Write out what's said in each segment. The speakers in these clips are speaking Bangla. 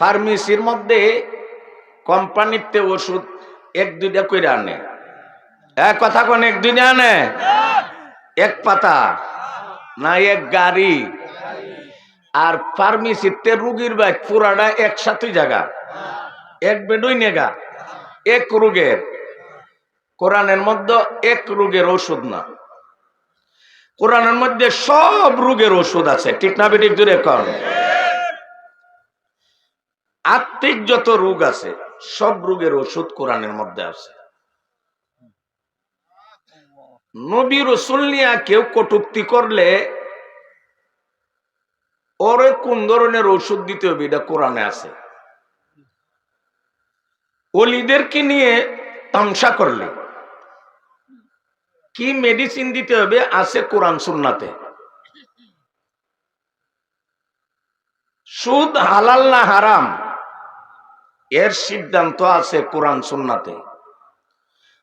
ফার্মেসির মধ্যে কোম্পানিতে ওষুধ এক দুইটা করে আনে, এক কথা কোন এক দুইটা আনে, এক পাতা না এক গাড়ি। আর ফার্মেসিতে রুগীর বাইক পুরাটা একসাথে জায়গা, এক বেডই নেগা, এক রোগের। কোরআনের মধ্যে এক রোগের ওষুধ না, কোরআনের মধ্যে সব রোগের ওষুধ আছে। ঠিক না বেঠিক জোরে কন? আত্মিক যত রোগ আছে সব রোগের ওষুধ কোরআনের মধ্যে আছে। নবী রাসূল নিয়ে কেউ কটূক্তি করলে ওরে কোন ধরনের ওষুধ দিতে হবে এটা কোরআনে আছে। ওলিদেরকে নিয়ে তামসা করলে কি মেডিসিন দিতে হবে আছে কোরআন সুন্নাতে। সুদ হালাল না হারাম এর সিদ্ধান্ত আছে কোরআন সুন্নাতে।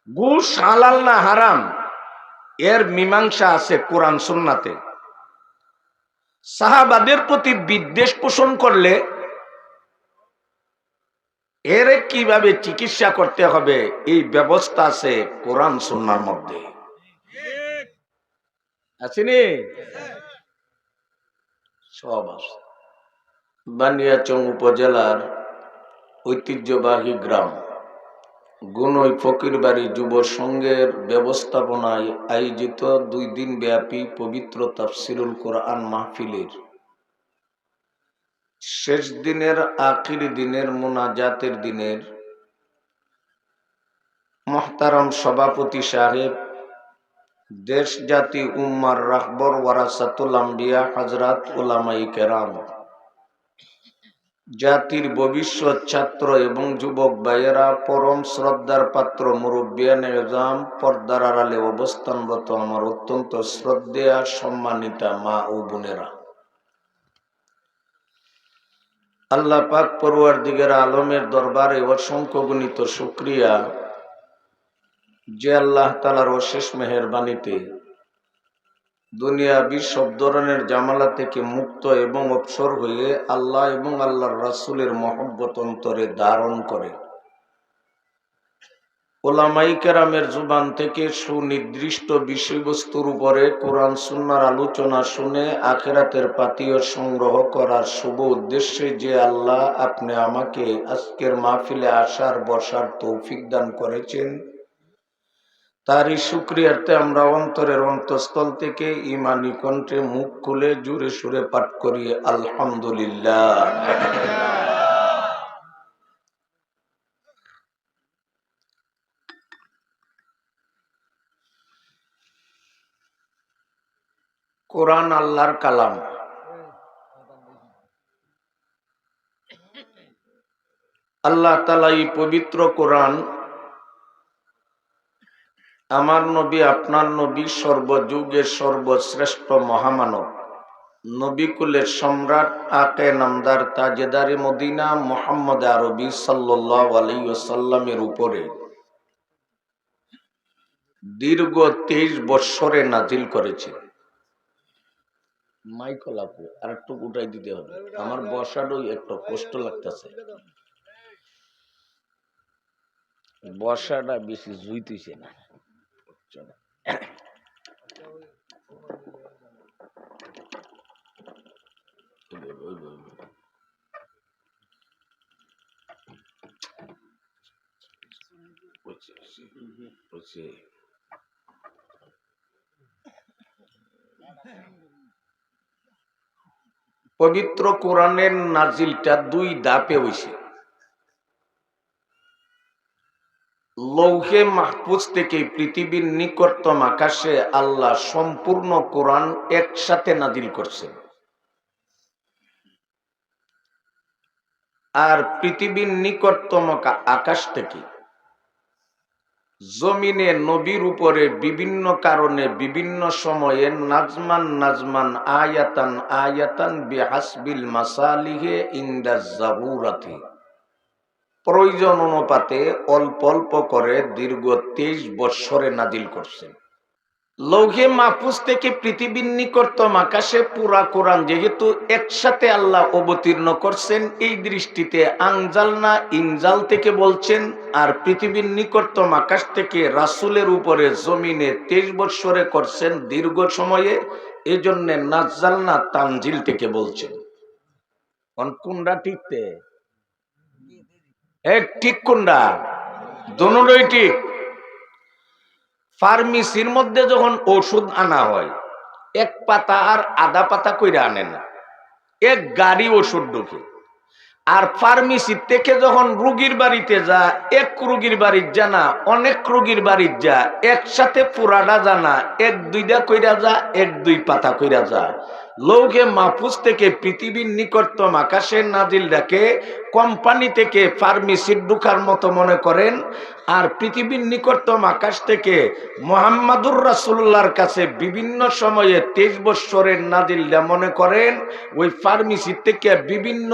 ঘুষ হালাল না হারাম এর মীমাংসা আছে কোরআন সুন্নাতে। সাহাবাদের প্রতি বিদ্বেষ পোষণ করলে এর কিভাবে চিকিৎসা করতে হবে এই ব্যবস্থা আছে কোরআন সুন্নাহর মধ্যে। আছেনি? সব আছে। বানিয়াচং উপজেলার ঐতিহ্যবাহী গ্রাম গুনই ফকিরবাড়ি যুব সংঘের ব্যবস্থাপনায় আয়োজিত 2 দিন ব্যাপী পবিত্র তাফসিরুল কোরআন মাহফিলের শেষ দিনের আখির দিনের মুনাজাতের দিনের মুহতারাম সভাপতি সাহেব, দেশ জাতি উম্মার রাহবর ওয়ারাসাতুল আম্বিয়া হযরত উলামায়ে কেরাম, জাতির ভবিষ্যৎ ছাত্র এবং যুবক ভাইয়েরা, পরম শ্রদ্ধার পাত্র মুরব্বিয়ানে এজাম, পর্দার আড়ালে অবস্থানরত আমার অত্যন্ত শ্রদ্ধেয়া সম্মানিতা মা ও বোনেরা, আল্লাহ পাক পরওয়ারদিগার আলমের দরবারে অসংখ্য গণিত শুকরিয়া যে আল্লাহ তাআলার অশেষ মেহেরবানিতে দুনিয়াবি সব ধরনের জামালা থেকে মুক্ত এবং অবসর হয়ে আল্লাহ এবং আল্লাহর রাসূলের মহব্বত অন্তরে ধারণ করে উলামায়ে কেরামের জুবান থেকে সুনির্দিষ্ট বিষয়বস্তুর উপরে কোরআন সুন্নাহর আলোচনা শুনে আখিরাতের পাথেয় সংগ্রহ করার শুভ উদ্দেশ্যে যে আল্লাহ আপনি আমাকে আজকের মাহফিলে আসার বসার তৌফিক দান করেছেন, তারই শুকরিয়ার্থে আমরা অন্তরের অন্তঃস্থল থেকে ঈমানী কণ্ঠে মুখ খুলে জোরে সুরে পাঠ করি আলহামদুলিল্লাহ। কোরআন আল্লাহর কালাম। আল্লাহ তাআলা এই পবিত্র কোরআন আমার নবী আপনার নবী সর্বযুগের সর্বশ্রেষ্ঠ মহামানব নবী কুলের সম্রাট আকে নামদার তাজেদারে মদিনা মুহাম্মদ আরবি সাল্লাল্লাহু আলাইহি ওয়াসাল্লামের উপরে দীর্ঘ 23 বৎসরে নাজিল করেছে। মাইকল আপু আর একটু উঠাই দিতে হবে, আমার বসাটাই একটু কষ্ট লাগতেছে, বসাটা বেশি জুইতেছে না। পবিত্র কোরআনের নাজিলটা 2 ধাপে হইছে। লৌহে মাহফুজ থেকে পৃথিবীর নিকটতম আকাশে আল্লাহ সম্পূর্ণ কোরআন একসাথে নাজিল করছেন, আর পৃথিবীর নিকটতম আকাশ থেকে জমিনে নবীর উপরে বিভিন্ন কারণে বিভিন্ন সময়ে নাজমান নাজমান আয়াতান আয়াতান বিহাসবিল মাসালিহে ইনদাজ জারুরাতি প্রয়োজন অনুপাতে অল্প অল্প করে দীর্ঘ 23 বৎসরে নাজিল করছেন। লৌহে মাহফুজ থেকে পৃথিবীর নিকটতম আকাশে পুরা কোরআন যেহেতু একসাথে আল্লাহ অবতীর্ণ করছেন, এই দৃষ্টিতে আনজালনা ইনজাল থেকে বলছেন, আর পৃথিবীর নিকটতম আকাশ থেকে রাসূলের উপরে জমিনে 23 বৎসরে করছেন দীর্ঘ সময়ে, এই জন্য নাজ্জালনা তানজিল থেকে বলছেন। কোনটা ঠিকতে এক ঠিক কোনটা? দুটোই ঠিক। ফার্মেসির মধ্যে যখন ওষুধ আনা হয়, এক পাতা আর আধা পাতা কইরা আনে না, এক গাড়ি ওষুধ ঢুকে। আর ফার্মেসি থেকে যখন রুগীর বাড়িতে যা, এক রুগীর বাড়ির জানা অনেক রুগীর বাড়ির যা, একসাথে পুরাটা জানা এক দুইটা কইরা যা, এক দুই পাতা কইরা যা। লৌহে মাহফুজ থেকে পৃথিবীর নিকটতম আকাশের নাজিল ডাকে কোম্পানি থেকে ফার্মেসির ঢুকার মতো মনে করেন, আর পৃথিবীর নিকটতম আকাশ থেকে মুহাম্মাদুর রাসূলুল্লাহর কাছে বিভিন্ন সময়ে 23 বৎসরের নাজিলটা মনে করেন। ওই ফার্মেসি থেকে বিভিন্ন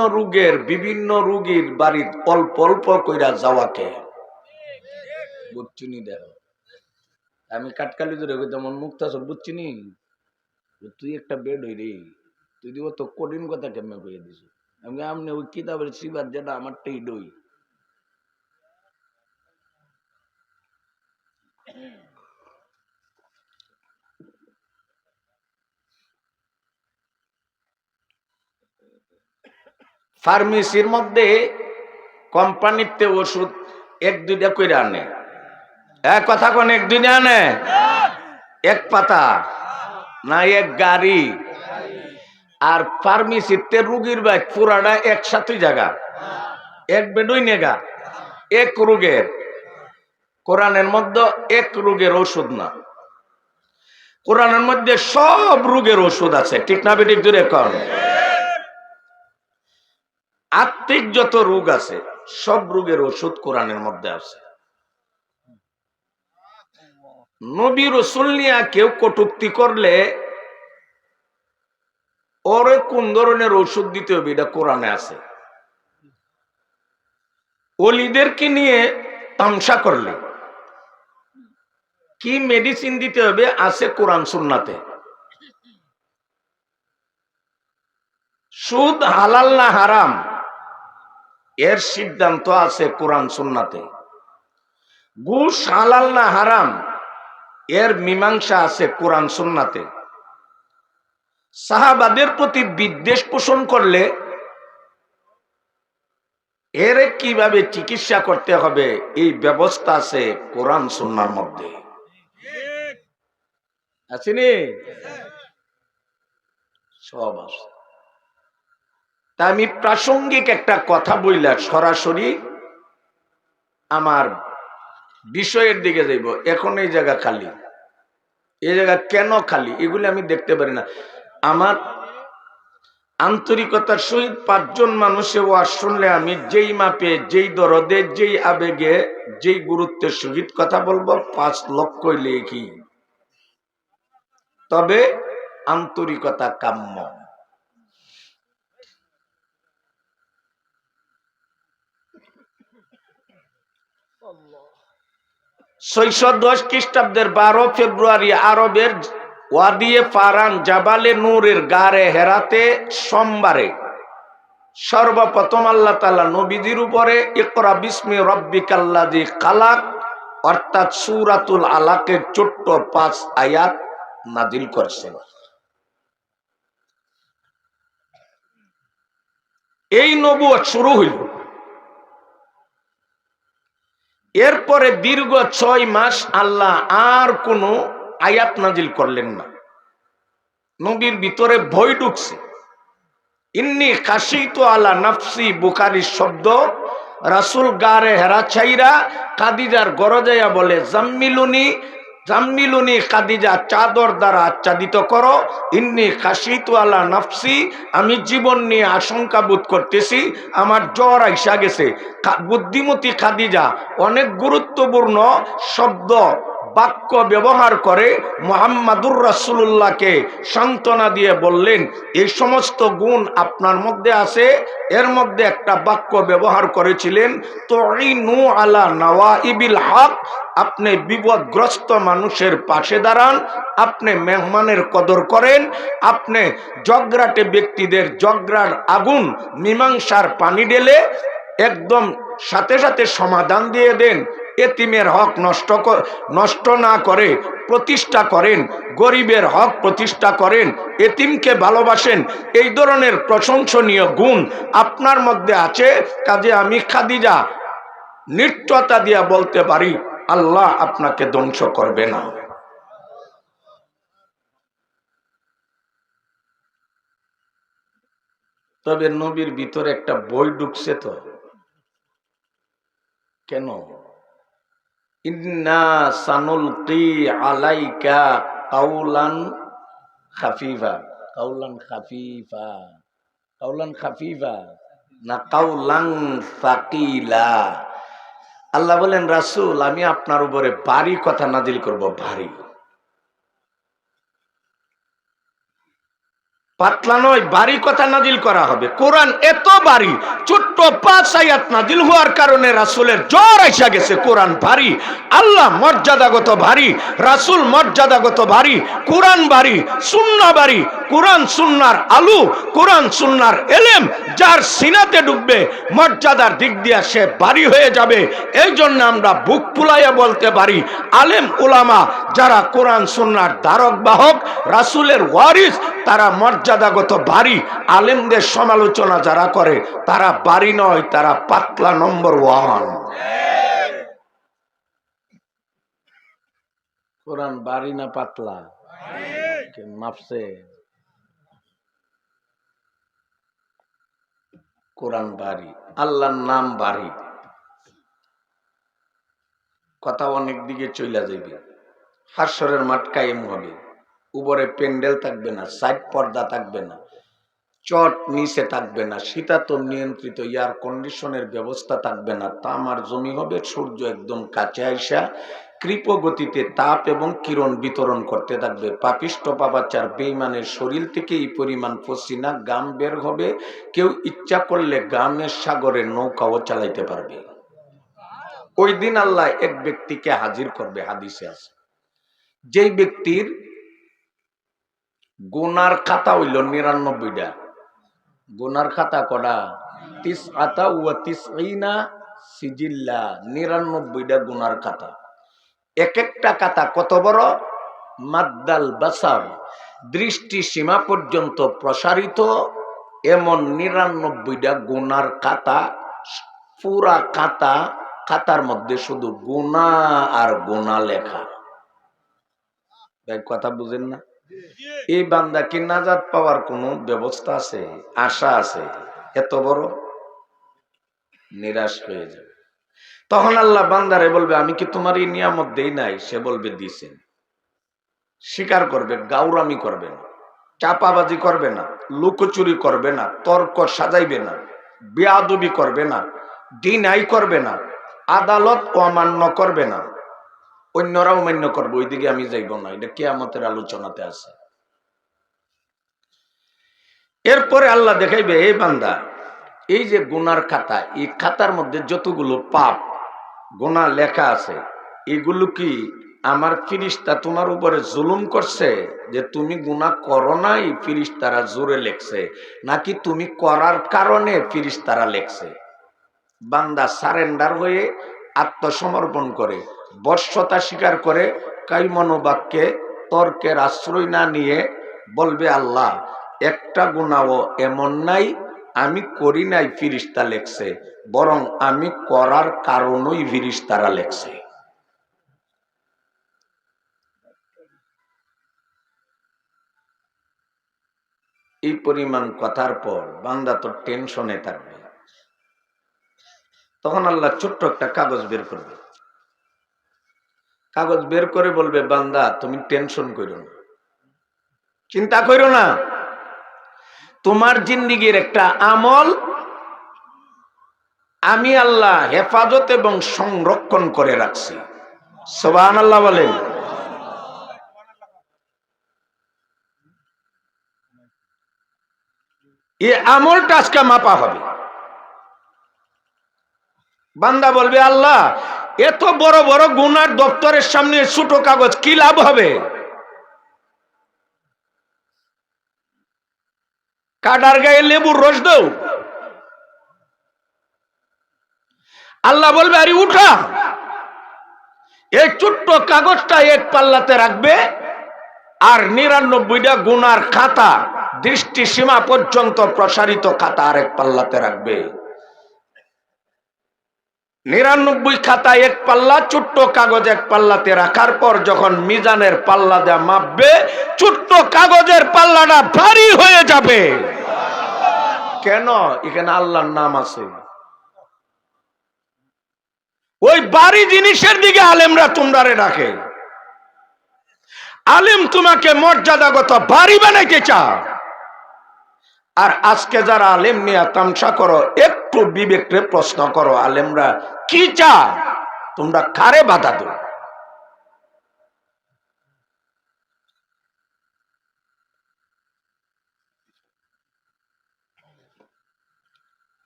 রুগীর বাড়ির অল্প অল্প কইরা যাওয়াকে বুঝছিনি। দেখো আমি কাটকালি ধরে তেমন মুক্তাসর বুঝছিনি, তুই একটা বেড হই রে, তুই দিব তো কঠিন কথা কেমন কইয়া দিস। আমি আমনে ওই কিতাবের সিবার যেটা আমারটাই ডই। ফার্মেসির মধ্যে কোম্পানিতে ওষুধ এক দুইটা কইরা আনে, এক কথা কোন এক দুইটা আনে, এক পাতা না এক গাড়ি। আর ফার্মেসিতে রুগীর বাইক পুরাটা একসাথে জায়গা, এক বেডই নেগা এক রোগের। কোরআনের মধ্যে এক রোগের ওষুধ না, কোরআনের মধ্যে সব রোগের ওষুধ আছে, ঠিক না বেঠিক? দূরে কর। আত্মিক যত রোগ আছে সব রোগের ওষুধ কোরআনের মধ্যে আছে। নবী রাসূল নিয়ে কেউ কটূক্তি করলে ওরে কোন ধরনের ওষুধ দিতে হবে এটা কোরআনে আছে। ওলিদেরকে নিয়ে তামসা করলে কি মেডিসিন দিতে হবে আছে কোরআন সুন্নাতে। সুদ হালাল না হারাম এর সিদ্ধান্ত আছে কোরআন সুন্নাতে। ঘুষ হালাল না হারাম এর মীমাংসা আছে কোরআন সুন্নাতে। সাহাবাদের প্রতি বিদ্বেষ পোষণ করলে এর কিভাবে চিকিৎসা করতে হবে এই ব্যবস্থা আছে কোরআন সুন্নাহর মধ্যে, আসেনি? সব আছে। তা আমি প্রাসঙ্গিক একটা কথা বইলা সরাসরি আমার বিষয়ের দিকে যাইব। এখন এই জায়গা খালি, এই জায়গা কেন খালি এগুলি আমি দেখতে পারি না। আমার আন্তরিকতার সহিত 5 জন মানুষে ওয়াজ শুনলে আমি যেই মাপে, যেই দরদে, যেই আবেগে, যেই গুরুত্বের সহিত কথা বলবো 5 লক্ষ লেখি, তবে আন্তরিকতা কাম্য। $610 খ্রিস্টাব্দের 12 ফেব্রুয়ারি আরবের ওয়াদিয়ে ফারান জাবালে নূরের গারে হেরাতে সোমবারে সর্বপ্রথম আল্লাহ তাআলা নবীজির উপরে ইকরা বিসমি রাব্বিকাল্লাযী খালাক অর্থাৎ সূরাতুল আলাকের ছোট্ট 5 আয়াত নাজিল করেছেন। এই নবুয়ত শুরু হইল। এরপরে দীর্ঘ 6 মাস আল্লাহ আর কোনো আয়াত নাজিল করলেন না। নবীর ভিতরে ভয় ঢুকছে। ইন্নী খাশিতু আলা নাফসি, বুখারীর শব্দ। রাসূল গারে হেরা ছাইরা খাদিজার ঘরে যাইয়া বলে, জাম্মিলুনি জাম্মিলুনি খাদিজা, চাদর দ্বারা আচ্ছাদিত করো। ইন্নী খাশিতু আলা নাফসি, আমি জীবন নিয়ে আশঙ্কা বোধ করতেছি, আমার জ্বর আইসা গেছে। বুদ্ধিমতী খাদিজা অনেক গুরুত্বপূর্ণ শব্দ বাক্য ব্যবহার করে মুহাম্মাদুর রাসূলুল্লাহকে সান্ত্বনা দিয়ে বললেন, এই সমস্ত গুণ আপনার মধ্যে আছে। এর মধ্যে একটা বাক্য ব্যবহার করেছিলেন, তুইনু আলা নওয়াইবিল হক, আপনি বিপদগ্রস্ত মানুষের পাশে দাঁড়ান, আপনি মেহমানের কদর করেন, আপনি জগরাটে ব্যক্তিদের জগরার আগুন মীমাংসার পানি ঢেলে একদম সাথে সাথে সমাধান দিয়ে দেন, এতিমের হক নষ্ট না করে প্রতিষ্ঠা করেন, গরিবের হক প্রতিষ্ঠা করেন, এতিমকে ভালোবাসেন। এই ধরনের প্রশংসনীয় গুণ আপনার মধ্যে আছে। কাজে আমি খাদিজা নিশ্চয়তা দিয়া বলতে পারি, আল্লাহ আপনাকে ধ্বংস করবে না। তবে নবীর ভিতরে একটা বই ঢুকছে তো, কেন? ইন্না সানুলকি আলাইকা কাউলান খাফিফা, কাউলান খাফিফা, কাউলান খাফিফা না কাউলান সাকিলা। আল্লাহ বলেন, রাসূল আমি আপনার উপরে ভারী কথা নাজিল করব, ভারী, পাতলা নয়, ভারী কথা নাজিল করা হবে। কোরআন এত ভারী, ছোট্ট 5 আয়াত নাজিল হওয়ার কারণে রাসূলের জ্বর এসে গেছে। কোরআন ভারী, আল্লাহ মর্যাদাগত ভারী, রাসূল মর্যাদাগত ভারী, কোরআন ভারী, সুন্নাহ ভারী। কোরআন সুন্নাহর আলু, কোরআন সুন্নাহর এলেম যার সিনাতে ডুববে, মর্যাদার দিক দিয়ে সে ভারী হয়ে যাবে। এই জন্য আমরা বুক ফুলাইয়া বলতে পারি, আলেম উলামা যারা কোরআন সুন্নাহর ধারক বাহক, রাসূলের ওয়ারিস, তারা মর্যাদাগত ভারী। আলেমদের সমালোচনা যারা করে তারা ভারী নয়, তারা পাতলা নম্বর 1। কোরআন ভারী না পাতলা? মাপছে? কোরআন ভারী, আল্লাহর নাম ভারী। কথা অনেক দিকে চলে যাবে। হাসরের মাঠ কায়েম হবে, উপরে প্যান্ডেল থাকবে না, সাইড পর্দা থাকবে না, চট নিচে থাকবে না, শীতাতপ নিয়ন্ত্রিত এয়ার কন্ডিশনের ব্যবস্থা থাকবে না। তামার জমি হবে, সূর্য একদম কাছে আইসা কৃপ গতিতে তাপ এবং কিরণ বিতরণ করতে থাকবে। পাপিষ্ট পাপাচার বেঈমানের শরীর থেকে এই পরিমাণ পসিনা গাম বের হবে, কেউ ইচ্ছা করলে গামের সাগরে নৌকাও চালাইতে পারবে। ওই দিন আল্লাহ এক ব্যক্তিকে হাজির করবে, হাদিসে আছে, যেই ব্যক্তির গুনার খাতা হইল ৯৯টা। গুনার খাতা কটা? ৯৯ সিজিল্লা, ৯৯টা গুনার খাতা। এক একটা খাতা কত বড়? মাদ্দাল বাসার, দৃষ্টি সীমা পর্যন্ত প্রসারিত, এমন ৯৯টা গুনার খাতা। পুরা খাতার মধ্যে শুধু গুনাহ আর গুনাহ লেখা। কথা বুঝেন না? এই বান্দা কি নাজাত পাওয়ার কোনো ব্যবস্থা আছে, আশা আছে? এত বড় নিরাশ হয়ে যাবে। তখন আল্লাহ বান্দারে বলবে, আমি কি তোমার এই নিয়ামত দেই নাই? সে বলবে দিছেন। স্বীকার করবে, গাউরামি করবে না, চাপাবাজি করবে না, লুকোচুরি করবে না, তর্ক সাজাইবে না, বেয়াদবি করবে না, ডিনাই করবে না, আদালত অমান্য করবে না, অন্যরাও মান্য করবে। ওইদিকে আমি যাইব না, এটা কিয়ামতের আলোচনাতে আছে। এরপরে আল্লাহ দেখাইবে, এই বান্দা, এই যে গুনার খাতা, এই খাতার মধ্যে যতগুলো পাপ গুনাহ লেখা আছে, এগুলো কি আমার ফিরিস্তা তোমার উপরে জুলুম করছে যে তুমি গুনাহ করো নাই, ফিরিস্তারা জোরে লেখছে, নাকি তুমি করার কারণে ফিরিস্তারা লেখছে? বান্দা সারেন্ডার হয়ে আত্মসমর্পণ করে, বর্ষতা স্বীকার করে, কাইমনোবাক্যে তর্কের আশ্রয় না নিয়ে বলবে, আল্লাহ একটা গুনাহ এমন নাই আমি করি নাই ফিরিস্তা লেখছে, বরং আমি করার কারণেই ফিরিস্তারা লেখছে। এই পরিমাণ কথার পর বান্দা তো টেনশনে থাকবে। তখন আল্লাহ ছোট্ট একটা কাগজ বের করবে, কাগজ বের করে বলবে, বান্দা তুমি টেনশন করো না, চিন্তা করো না, তোমার জিন্দেগীর একটা আমল আমি আল্লাহ হেফাজত এবং সংরক্ষণ করে রাখছি। সুবহানাল্লাহ বলেন। এই আমলটা আজকে মাপা হবে। বান্দা বলবে, আল্লাহ এত বড় বড় গুনার দপ্তরের সামনে ছোট কাগজ কি লাভ হবে? কাটার গায়ে লেবুর রস দাও। আল্লাহ বলবে, আরে উঠা, এই ছোট্ট কাগজটা এক পাল্লাতে রাখবে, আর ৯৯টা গুনার খাতা দৃষ্টি সীমা পর্যন্ত প্রসারিত খাতা আরেক পাল্লাতে রাখবে। ৯৯ খাতা এক পাল্লা, ছোট্ট কাগজ এক পাল্লাতে রাখার পর যখন মিজানের পাল্লা দেয়া মাপবে, ছোট্ট কাগজের পাল্লাটা ভারী হয়ে যাবে। কেন? এখানে আল্লাহর নাম আছে। ওই ভারী জিনিসের দিকে আলেমরা তোমরারে ডাকে। আলেম তোমাকে মর্যাদাগত ভারী বানাইতে চায়। আর আজকে যারা আলেম নিয়ে তামসা করো, একটু বিবেককে প্রশ্ন করো, আলেমরা কি চায়? তোমরা কারে বাধা দাও?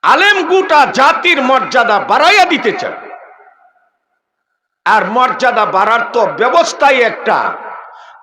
আলেম গোটা জাতির মর্যাদা বাড়াইয়া দিতে চায়। আর মর্যাদা বাড়ার তো ব্যবস্থাই একটা।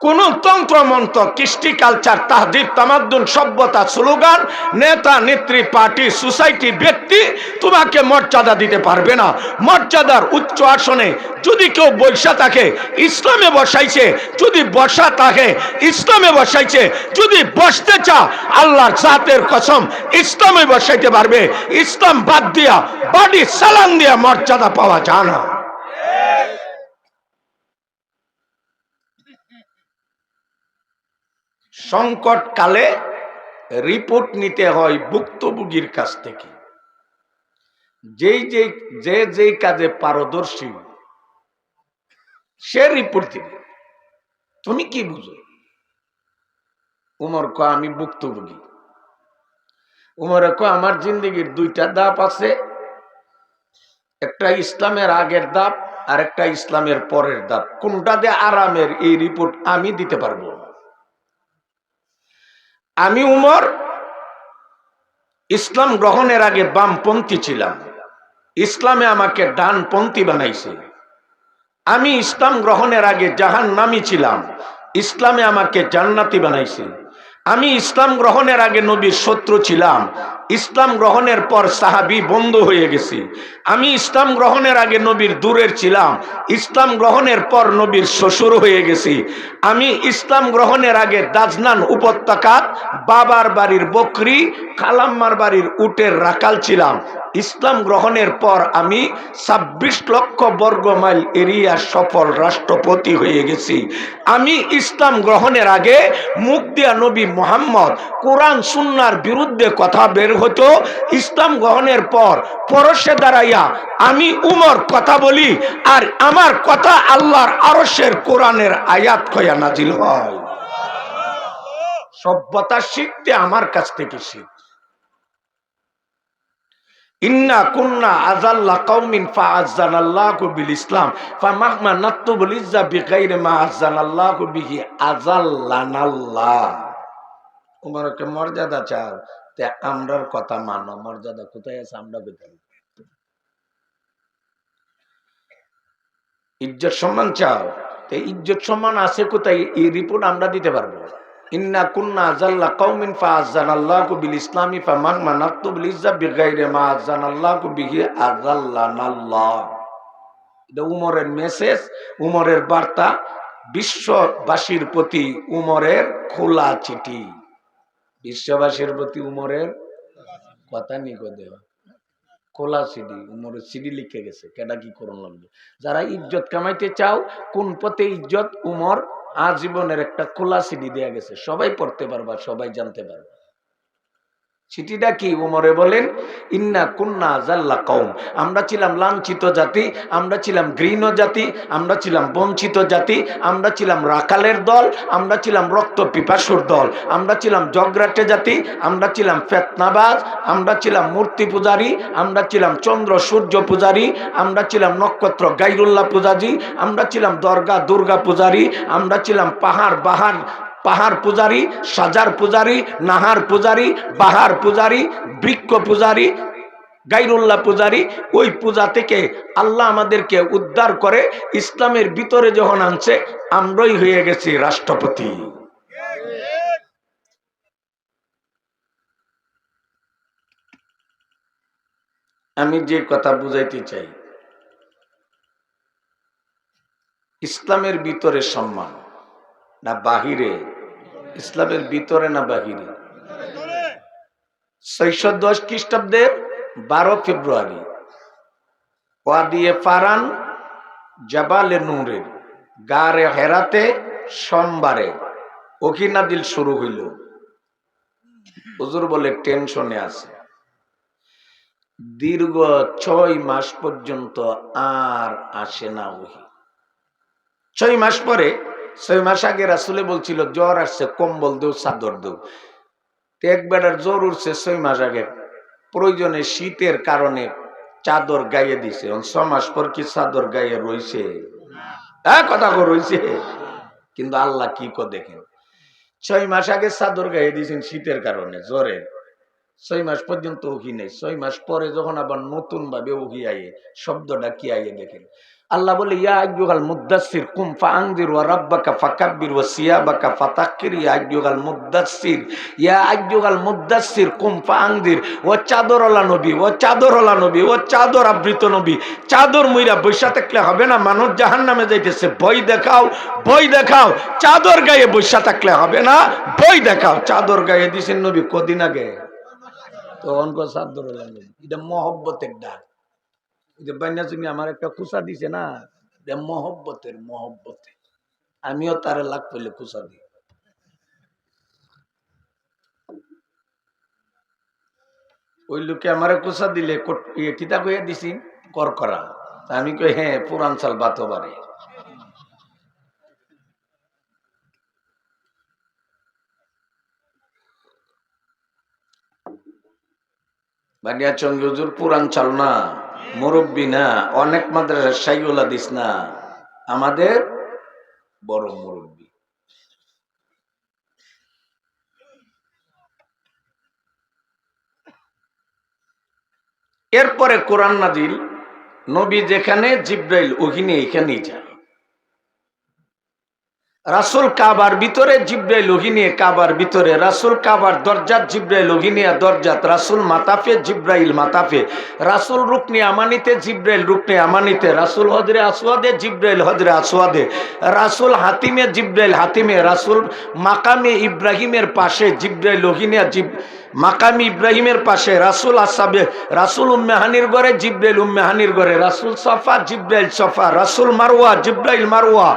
কোন তন্ত্র মন্ত্র, কৃষ্টি, কালচার, তাহদিব, তামাদ্দুন, সভ্যতা, স্লোগান, নেতা নেত্রী, পার্টি, সোসাইটি, ব্যক্তি তোমাকে মর্যাদা দিতে পারবে না। মর্যাদার উচ্চ আসনে যদি কেউ বসা থাকে, ইসলামে বসাইছে। যদি বসা থাকে, ইসলামে বসাইছে। যদি বসতে চা, আল্লাহর জাতের কসম ইসলামে বসাইতে পারবে। ইসলাম বাদ দিয়া বাড়ি সালাম দিয়া মর্যাদা পাওয়া যায় না। সংকট কালে রিপোর্ট নিতে হয় ভুক্তভোগীর কাছ থেকে। যেই কাজে পারদর্শী সে রিপোর্ট দিবে। তুমি কি বুঝো? উমর কয়, আমি ভুক্তভোগী। উমরে কয়, আমার জিন্দগির দুইটা ধাপ আছে, একটা ইসলামের আগের ধাপ আর একটা ইসলামের পরের ধাপ। কোনটা দিয়ে আরামের, এই রিপোর্ট আমি দিতে পারবো। আমি উমর ইসলাম গ্রহণের আগে বামপন্থী ছিলাম, ইসলামে আমাকে ডানপন্থী বানাইছে। আমি ইসলাম গ্রহণের আগে জাহান্নামী ছিলাম, ইসলামে আমাকে জান্নাতি বানাইছে। আমি ইসলাম গ্রহণের আগে নবীর শত্রু ছিলাম, ইসলাম গ্রহণের পর সাহাবী বন্ধু হয়ে গেছি। আমি ইসলাম গ্রহণের আগে নবীর দূরের ছিলাম, ইসলাম গ্রহণের পর নবীর শ্বশুর হয়ে গেছি। আমি ইসলাম গ্রহণের আগে দাজনান উপত্যকাত বাবার বাড়ির বকরি, খালাম্মার বাড়ির উটের রাখাল ছিলাম। ইসলাম গ্রহণের পর আমি ২৬ লক্ষ বর্গ মাইল এরিয়ার সফল রাষ্ট্রপতি হয়ে গেছি। আমি ইসলাম গ্রহণের আগে মুখ দিয়া নবী মুহাম্মদ কোরআন সুন্নাহর বিরুদ্ধে কথা বের হতো। ইসলাম গ্রহণের পর পরশে দাঁড়াইয়া আমি উমর কথা বলি, আর আমার কথা আল্লাহর আরশের কোরআনের আয়াত কয়া নাজিল হয়। সভ্যতা শিখতে আমার কাছ থেকে শিখ। ইন্না কুন্না আযাল্লা কওমিন ফাআযানাল্লাহু বিল ইসলাম ফামাহমা নাতুবুল ইজ্জা বিগাইরি মা আযানাল্লাহু বিহি আযাল্লানাল্লাহ। উমরকে মর্যাদা চাও, তে আমরার কথা মানো। মর্যাদা কোথায় আছে? আমরা কোথায়? ইজ্জত সম্মান চাও, তে ইজ্জত সম্মান আছে কোথায়? এই রিপোর্ট আমরা দিতে পারবো। ইন্না কুন্না আযাল্লা কওমিন ফাআযানাল্লাহু বিল ইসলামি ফামাহমা নাতুবুল ইজ্জা বিগাইরি মা আযানাল্লাহু বিহি আযাল্লানাল্লাহ। এটা উমরের মেসেজ, উমরের বার্তা, বিশ্ববাসীর প্রতি উমরের খোলা চিঠি। বিশ্ববাসীর প্রতি উমরের কথা নিকো দেওয়া, খোলা সিডি। উমরের সিডি লিখে গেছে, কেডা কি করুন লাগবে। যারা ইজ্জত কামাইতে চাও, কোন পথে ইজ্জত, উমর আজীবনের একটা খোলা সিডি দেয়া গেছে। সবাই পড়তে পারবা, সবাই জানতে পারবা। চিঠিটা কি? উমরে বলেন, ইন্না কুন্না জাল্লা কওম, আমরা ছিলাম লাঞ্ছিত জাতি, আমরা ছিলাম ঘৃণ জাতি, আমরা ছিলাম বঞ্চিত জাতি, আমরা ছিলাম রাখালের দল, আমরা ছিলাম রক্ত পিপাসুর দল, আমরা ছিলাম জগরাটে জাতি, আমরা ছিলাম ফেতনাবাজ, আমরা ছিলাম মূর্তি পূজারী, আমরা ছিলাম চন্দ্র সূর্য পূজারী, আমরা ছিলাম নক্ষত্র গাইরুল্লাহ পূজারী, আমরা ছিলাম দরগা দুর্গা পূজারী, আমরা ছিলাম পাহাড় পূজারী, সাজার পূজারী, নাহার পূজারী, বাহার পূজারী, বৃক্ষ পূজারী, গাইরুল্লাহ পূজারী। ওই পূজা থেকে আল্লাহ আমাদেরকে উদ্ধার করে ইসলামের ভিতরে যখন আনছে, আমরাই হয়ে গেছি রাষ্ট্রপতি। আমি যে কথা বুঝাইতে চাই, ইসলামের ভিতরে সম্মান না বাহিরে? ইসলামের ভিতরে না বাহিরে? 610 খ্রিস্টাব্দের 12 ফেব্রুয়ারি ওয়াদিয়ে ফারান জাবালে নূরের গারে হেরাতে সোমবারে ওহিনাদিল শুরু হইল। হুজুর বলে টেনশনে আছে। দীর্ঘ 6 মাস পর্যন্ত আর আসে না ওহি। 6 মাস পরে, 6 মাস আগে রাসূলে বলছিল জ্বর আসছে, কম্বল দেও, চাদর দেও। এক বেটার জ্বর উঠছে 6 মাস আগে, প্রয়োজনে শীতের কারণে চাদর গায়ে দিছে। 6 মাস পর কি চাদর গায়ে রইছে? কথা রইছে। কিন্তু আল্লাহ কি দেখেন, 6 মাস আগে চাদর গায়ে দিয়েছেন শীতের কারণে, জ্বরের। 6 মাস পর্যন্ত ওহি নেই। 6 মাস পরে যখন আবার নতুন ভাবে ওহি আয়ে, শব্দটা কি আয়ে দেখেন। আল্লাহ বলে, ইয়া আইয়ুহাল মুদ্দাসসির কুম ফাআনজির ওয়া রাব্বাকা ফাকাব্বির ওয়া সিয়াবাকা ফাতাক্কির। ইয়া আইয়ুহাল মুদ্দাসসির, ইয়া আইয়ুহাল মুদ্দাসসির কুম ফাআনজির। ও চাদরওয়ালা নবী, ও চাদরওয়ালা নবী, ও চাদর আবৃত নবী। চাদর মুইরা বৈশা থাকলে হবে না, মানুষ জাহান্নামে যাইতেছে। বই দেখাও, বই দেখাও। চাদর গায়ে বৈশা থাকলে হবে না, বই দেখাও। চাদর গায়ে দিছেন নবী কদিন আগে, তখন কো চাদরওয়ালা নবী। এটা মহব্বতের ডাক। তুমি আমার একটা খুশা দিছে না, মহব্বতের মহব্বতে আমিও তারে লাখ পেলে খুশা দিই। ওই লোকে আমার খুশা দিলে কিতা কইয়া দিছি কর করা। আমি কই হ্যাঁ, পুরান সাল বাতবারে। বানিয়া চন্দ্র হুজুর পুরান চাল না, মুরব্বী না, অনেক মাদ্রাসা শাইগুলা দিস না, আমাদের বড় মুরব্বী। এরপরে কোরআন নাজিল, নবী যেখানে জিব্রাইল ওখানে এখানেই যায়। রাসূল কাবার ভিতরে, জিব্রাইল ওহিনে কাবার ভিতরে। রাসূল কাবার দরজাত, জিব্রাইল ওহিনিয়া দরজাত। রাসূল মাতাফে, জিব্রাইল মাতাফে। রাসূল রুকনে আমানিতে, জিব্রাইল রুকনে আমানিতে। রাসূল হজরে আসওয়াদে, জিব্রাইল হজরে আসওয়াদে। রাসূল হাতিমে, জিব্রাইল হাতিমে। রাসূল মাকামে ইব্রাহিমের পাশে, জিব্রাইল ওহিনিয়া মাকামি ইব্রাহিমের পাশে। রাসূল আসাবে, রাসূল উম্মেহানির ঘরে, জিব্রাইল উম্মেহানির ঘরে। রাসূল সফা, জিব্রাইল সফা। রাসূল মারওয়া, জিব্রাইল মারওয়া।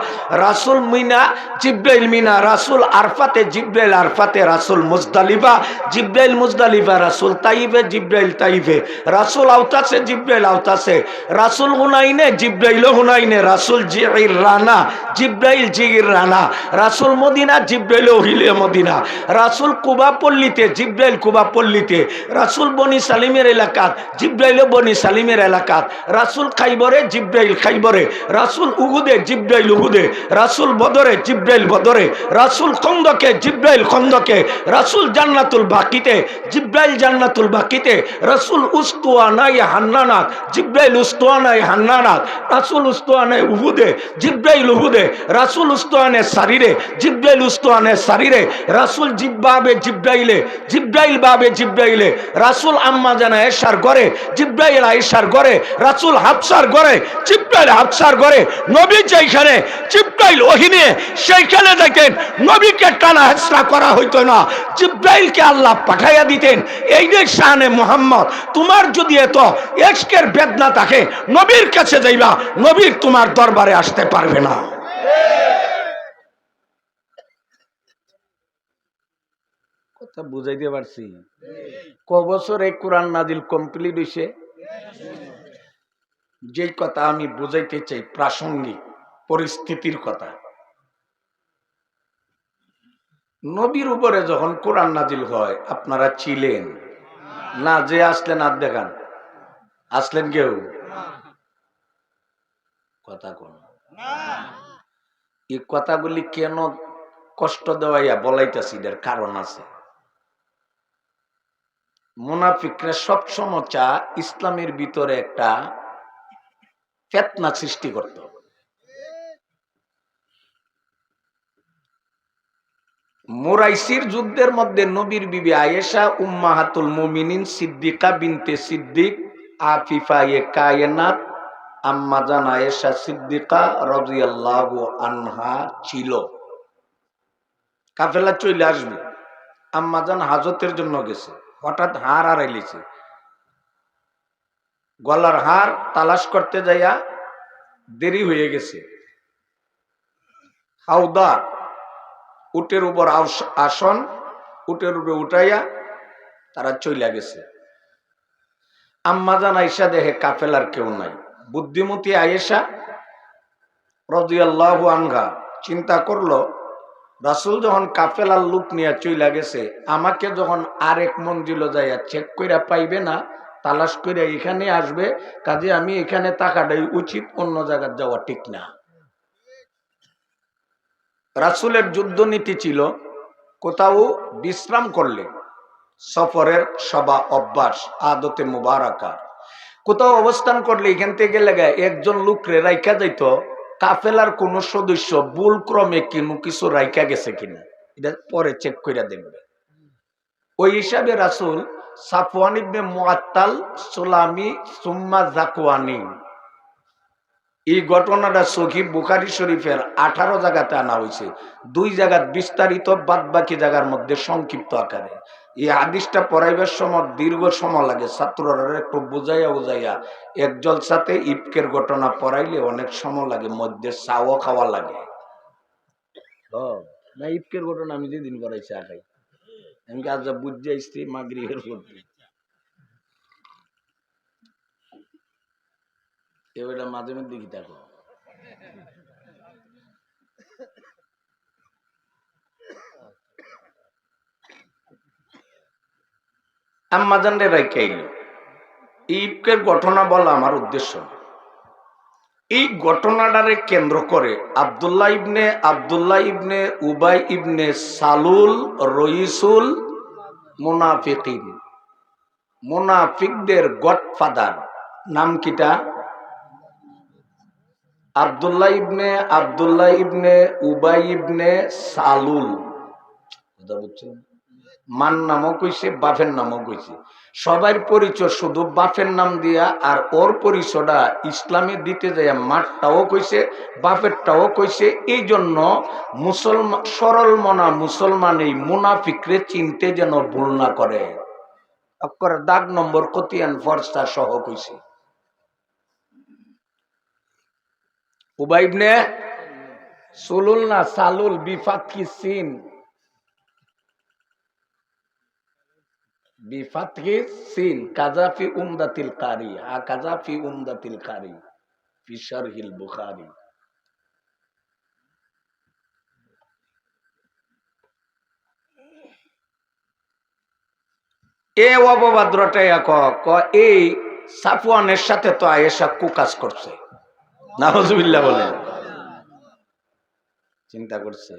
রাসূল মিনা, জিব্রাইল মিনা। রাসূল আরফাতে, জিব্রাইল আরফাতে। রাসূল মুজদালিফা, জিব্রাইল মুজদালিফা। রাসূল তাইফে, জিব্রাইল তাইফে। রাসূল আওতাসে, জিব্রাইল আওতাসে। রাসূল হুনাইনে, জিব্রাইল হুনাইনে। রাসূল জিরানা, জিব্রাইল জিরানা। রাসূল মদিনা, জিব্রাইল ওহিলে মদিনা। রাসূল কুবা পল্লীতে, জিব্রাইল কুবা পল্লীতে। রাসূল বনি সালিমের এলাকাত, জিব্রাইল বনি সালিমের এলাকাত। রাসূল খাইবরে, জিব্রাইল খাইবরে। রাসূল উহুদে, জিব্রাইল উহুদে। রাসূল বদরে, জিব্রাইল বদরে। রাসূল খন্দকে, জিব্রাইল খন্দকে। রাসূল জান্নাতুল বাকিতে, জিব্রাইল জান্নাতুল বাকিতে। রাসূল উস্তুয়ানায়ে হান্নানাত, জিব্রাইল উস্তুয়ানায়ে হান্নানাত। রাসূল উস্তুয়ানায়ে উহুদে, জিব্রাইল উহুদে। রাসূল উস্তুয়ানায়ে সারিরে, জিব্রাইল উস্তুয়ানায়ে সারিরে। রাসূল জিব্বাবে জিব্রাইলে, জিব্রাইল বাবে জিব্রাইলে। রাসূল আম্মা জানা আয়েশার ঘরে, জিব্রাইল আয়েশার ঘরে। রাসূল হাফসার ঘরে, জিব্রাইল হাফসার ঘরে। নবী যেখানে, জিব্রাইল ওহিনে সেইখানে দেখেন। নবীকে টানা হেঁচড়া করা হইতো না, জিব্রাইলকে আল্লাহ পাঠাইয়া দিতেন। এই যে শানে মুহাম্মদ, তোমার যদি এত ইশকের বেদনা থাকে, নবীর কাছে যাইবা, নবীর তোমার দরবারে আসতে পারবে না। কথা বুঝাইতে পারছি? ক বছর এই কোরআন নাজিল কমপ্লিট হইছে? যে কথা আমি বুঝাইতে চাই প্রাসঙ্গিক পরিস্থিতির কথা। নবীর উপরে যখন কোরআন নাজিল হয় আপনারা ছিলেন না? যে আসলেন আর দেখান, আসলেন কেউ? কথা কোন এই কথাগুলি কেন কষ্ট দেওয়াইয়া বলাইতেছি, এর কারণ আছে। মুনাফিকরা সবসময় চা ইসলামের ভিতরে একটা ফিতনা সৃষ্টি করত। মুরাইসির যুদ্ধের মধ্যে নবীর বিবি আয়েশা উম্মাহাতুল মুমিনিন সিদ্দিকা বিনতে সিদ্দিক আফিফা এ কায়নাত আম্মা জান আয়েশা সিদ্দিকা রাদিয়াল্লাহু আনহা ছিল। কাফেলা চলে আসবে, আম্মা জান হাজতের জন্য গেছে, হঠাৎ হার হারাইলেছে। গলার হার তালাশ করতে যাইয়া দেরি হয়ে গেছে। হাওদা উটের উপর আসন, উটের উপরে উঠাইয়া তারা চইলা গেছে। আম্মা জান আয়েশা দেখে কাফেলার কেউ নাই। বুদ্ধিমতী আয়েশা রাদিয়াল্লাহু আনহা চিন্তা করলো, রাসূল যখন কাফেলার লোক নিয়ে চইলা গেছে, আমাকে যখন আরেক মঞ্জিলে যাইয়া চেক কইরা পাইবে না, তালাশ কইরা এখানে আসবে, কাজে আমি এখানে থাকাটাই উচিত, অন্য জায়গায় যাওয়া ঠিক না। রাসূলের যুদ্ধনীতি ছিল কোথাও বিশ্রাম করলে, সফরের সবা অভ্যাস আদতে মুবারাকা, কোথাও অবস্থান করলে এখান থেকে গেলে একজন লোকরে রাইখা যাইত, কাফেলার কোন সদস্য ভুল ক্রমে কিছু রাইখা গেছে কিনা এটা পরে চেক করে দেখবে। ওই হিসাবে রাসূল সাফওয়ান ইবনে মুআত্তাল সুলামি সুম্মা যাকওয়ানি, এই ঘটনাটা সহিহ বুখারী শরীফের 18 জায়গাতে আনা হয়েছে, 2 জায়গায় বিস্তারিত, বাদ বাকি জায়গার মধ্যে সংক্ষিপ্ত আকারে। এই হাদিসটা পড়াইবার সময় দীর্ঘ সময় লাগে, ছাত্ররা একটু বুঝাইয়া এক জলসাতে ইফকের ঘটনা পড়াইলে অনেক সময় লাগে, মধ্যে চাও খাওয়া লাগে। না ইফকের ঘটনা আমি যেদিন পড়াইছি আগাই আমি আজ বুঝে আসছি মাগরিবের মধ্যে, এবারে মাঝে মধ্যে কি দেখো আম্মাজানরে রাইখাইল। ইফকের ঘটনা বলা আমার উদ্দেশ্য না। এই ঘটনাটারে কেন্দ্র করে আব্দুল্লাহ ইবনে উবাই ইবনে সালুল রইসুল মুনাফিকিন, মুনাফিকদের গডফাদার নাম কিটা? আব্দুল্লাহ ইবনে উবাই ইবনে সালুল। বুঝছেন? মান নামও কইছে, বাপের নামও কইছে। সবার পরিচয় শুধু বাপের নাম দিয়া, আর ওর পরিচয়টা ইসলামে দিতে যায় মাঠটাও কইছে, বাপেরটাও কইছে। এই জন্য মুসলমান, সরল মনা মুসলমান এই মুনাফিকরে চিনতে যেন ভুল না করে। অক্ষর দাগ নম্বর কতিয়ান ফরসা সহ কইছে। উবাই ইবনে সুলুল না সালুল বিফাতহি সিন, বিফাতহি সিন কাযাফি উমদাতিল কারি, কাযাফি উমদাতিল কারি ফি শারহিল বুখারী। এ অববাদ্রটাই এই সাফওয়ানের সাথে তো আয়েশা কুকাজ করছে, নাউজুবিল্লাহ বলেন। চিন্তা করছে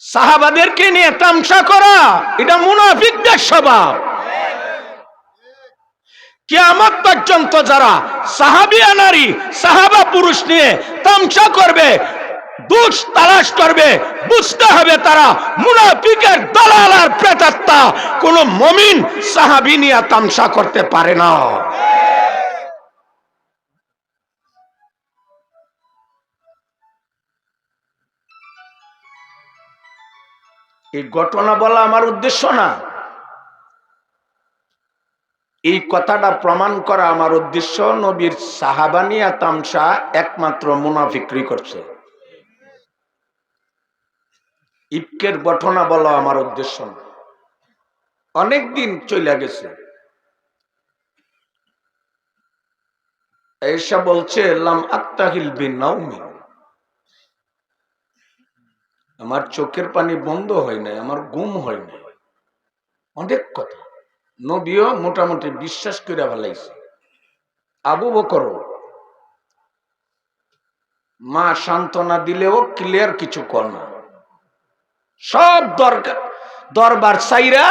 সাহাবাদেরকে নিয়ে তামসা করা, এটা মুনাফিকদের স্বভাব। কিয়ামত পর্যন্ত যারা সাহাবিয়া নারী সাহাবা পুরুষ নিয়ে তামসা করবে, দোষ তালাশ করবে, বুঝতে হবে তারা মুনাফিকের দালাল আর প্রেতাত্মা। কোন মুমিন সাহাবী নিয়ে তামসা করতে পারে না। এই ঘটনা বলা আমার উদ্দেশ্য না, এই কথাটা প্রমাণ করা আমার উদ্দেশ্য। নবীর সাহাবা নিয়ে তামসা একমাত্র মুনাফিকই করছে। ইফকের ঘটনা বলা আমার উদ্দেশ্য না। অনেক দিন চলে গেছে। আয়েশা বলছে লাম আত্তাহিল বিনাউমি, আমার চোখের পানি বন্ধ হয় নাই, আমার ঘুম হয় নাই। অনেক কথা নবীও মোটামুটি বিশ্বাস করে ফেলাইছে। আবু বকর মা সান্ত্বনা দিলেও ক্লিয়ার কিছু কর না, সব দরবার সাইরা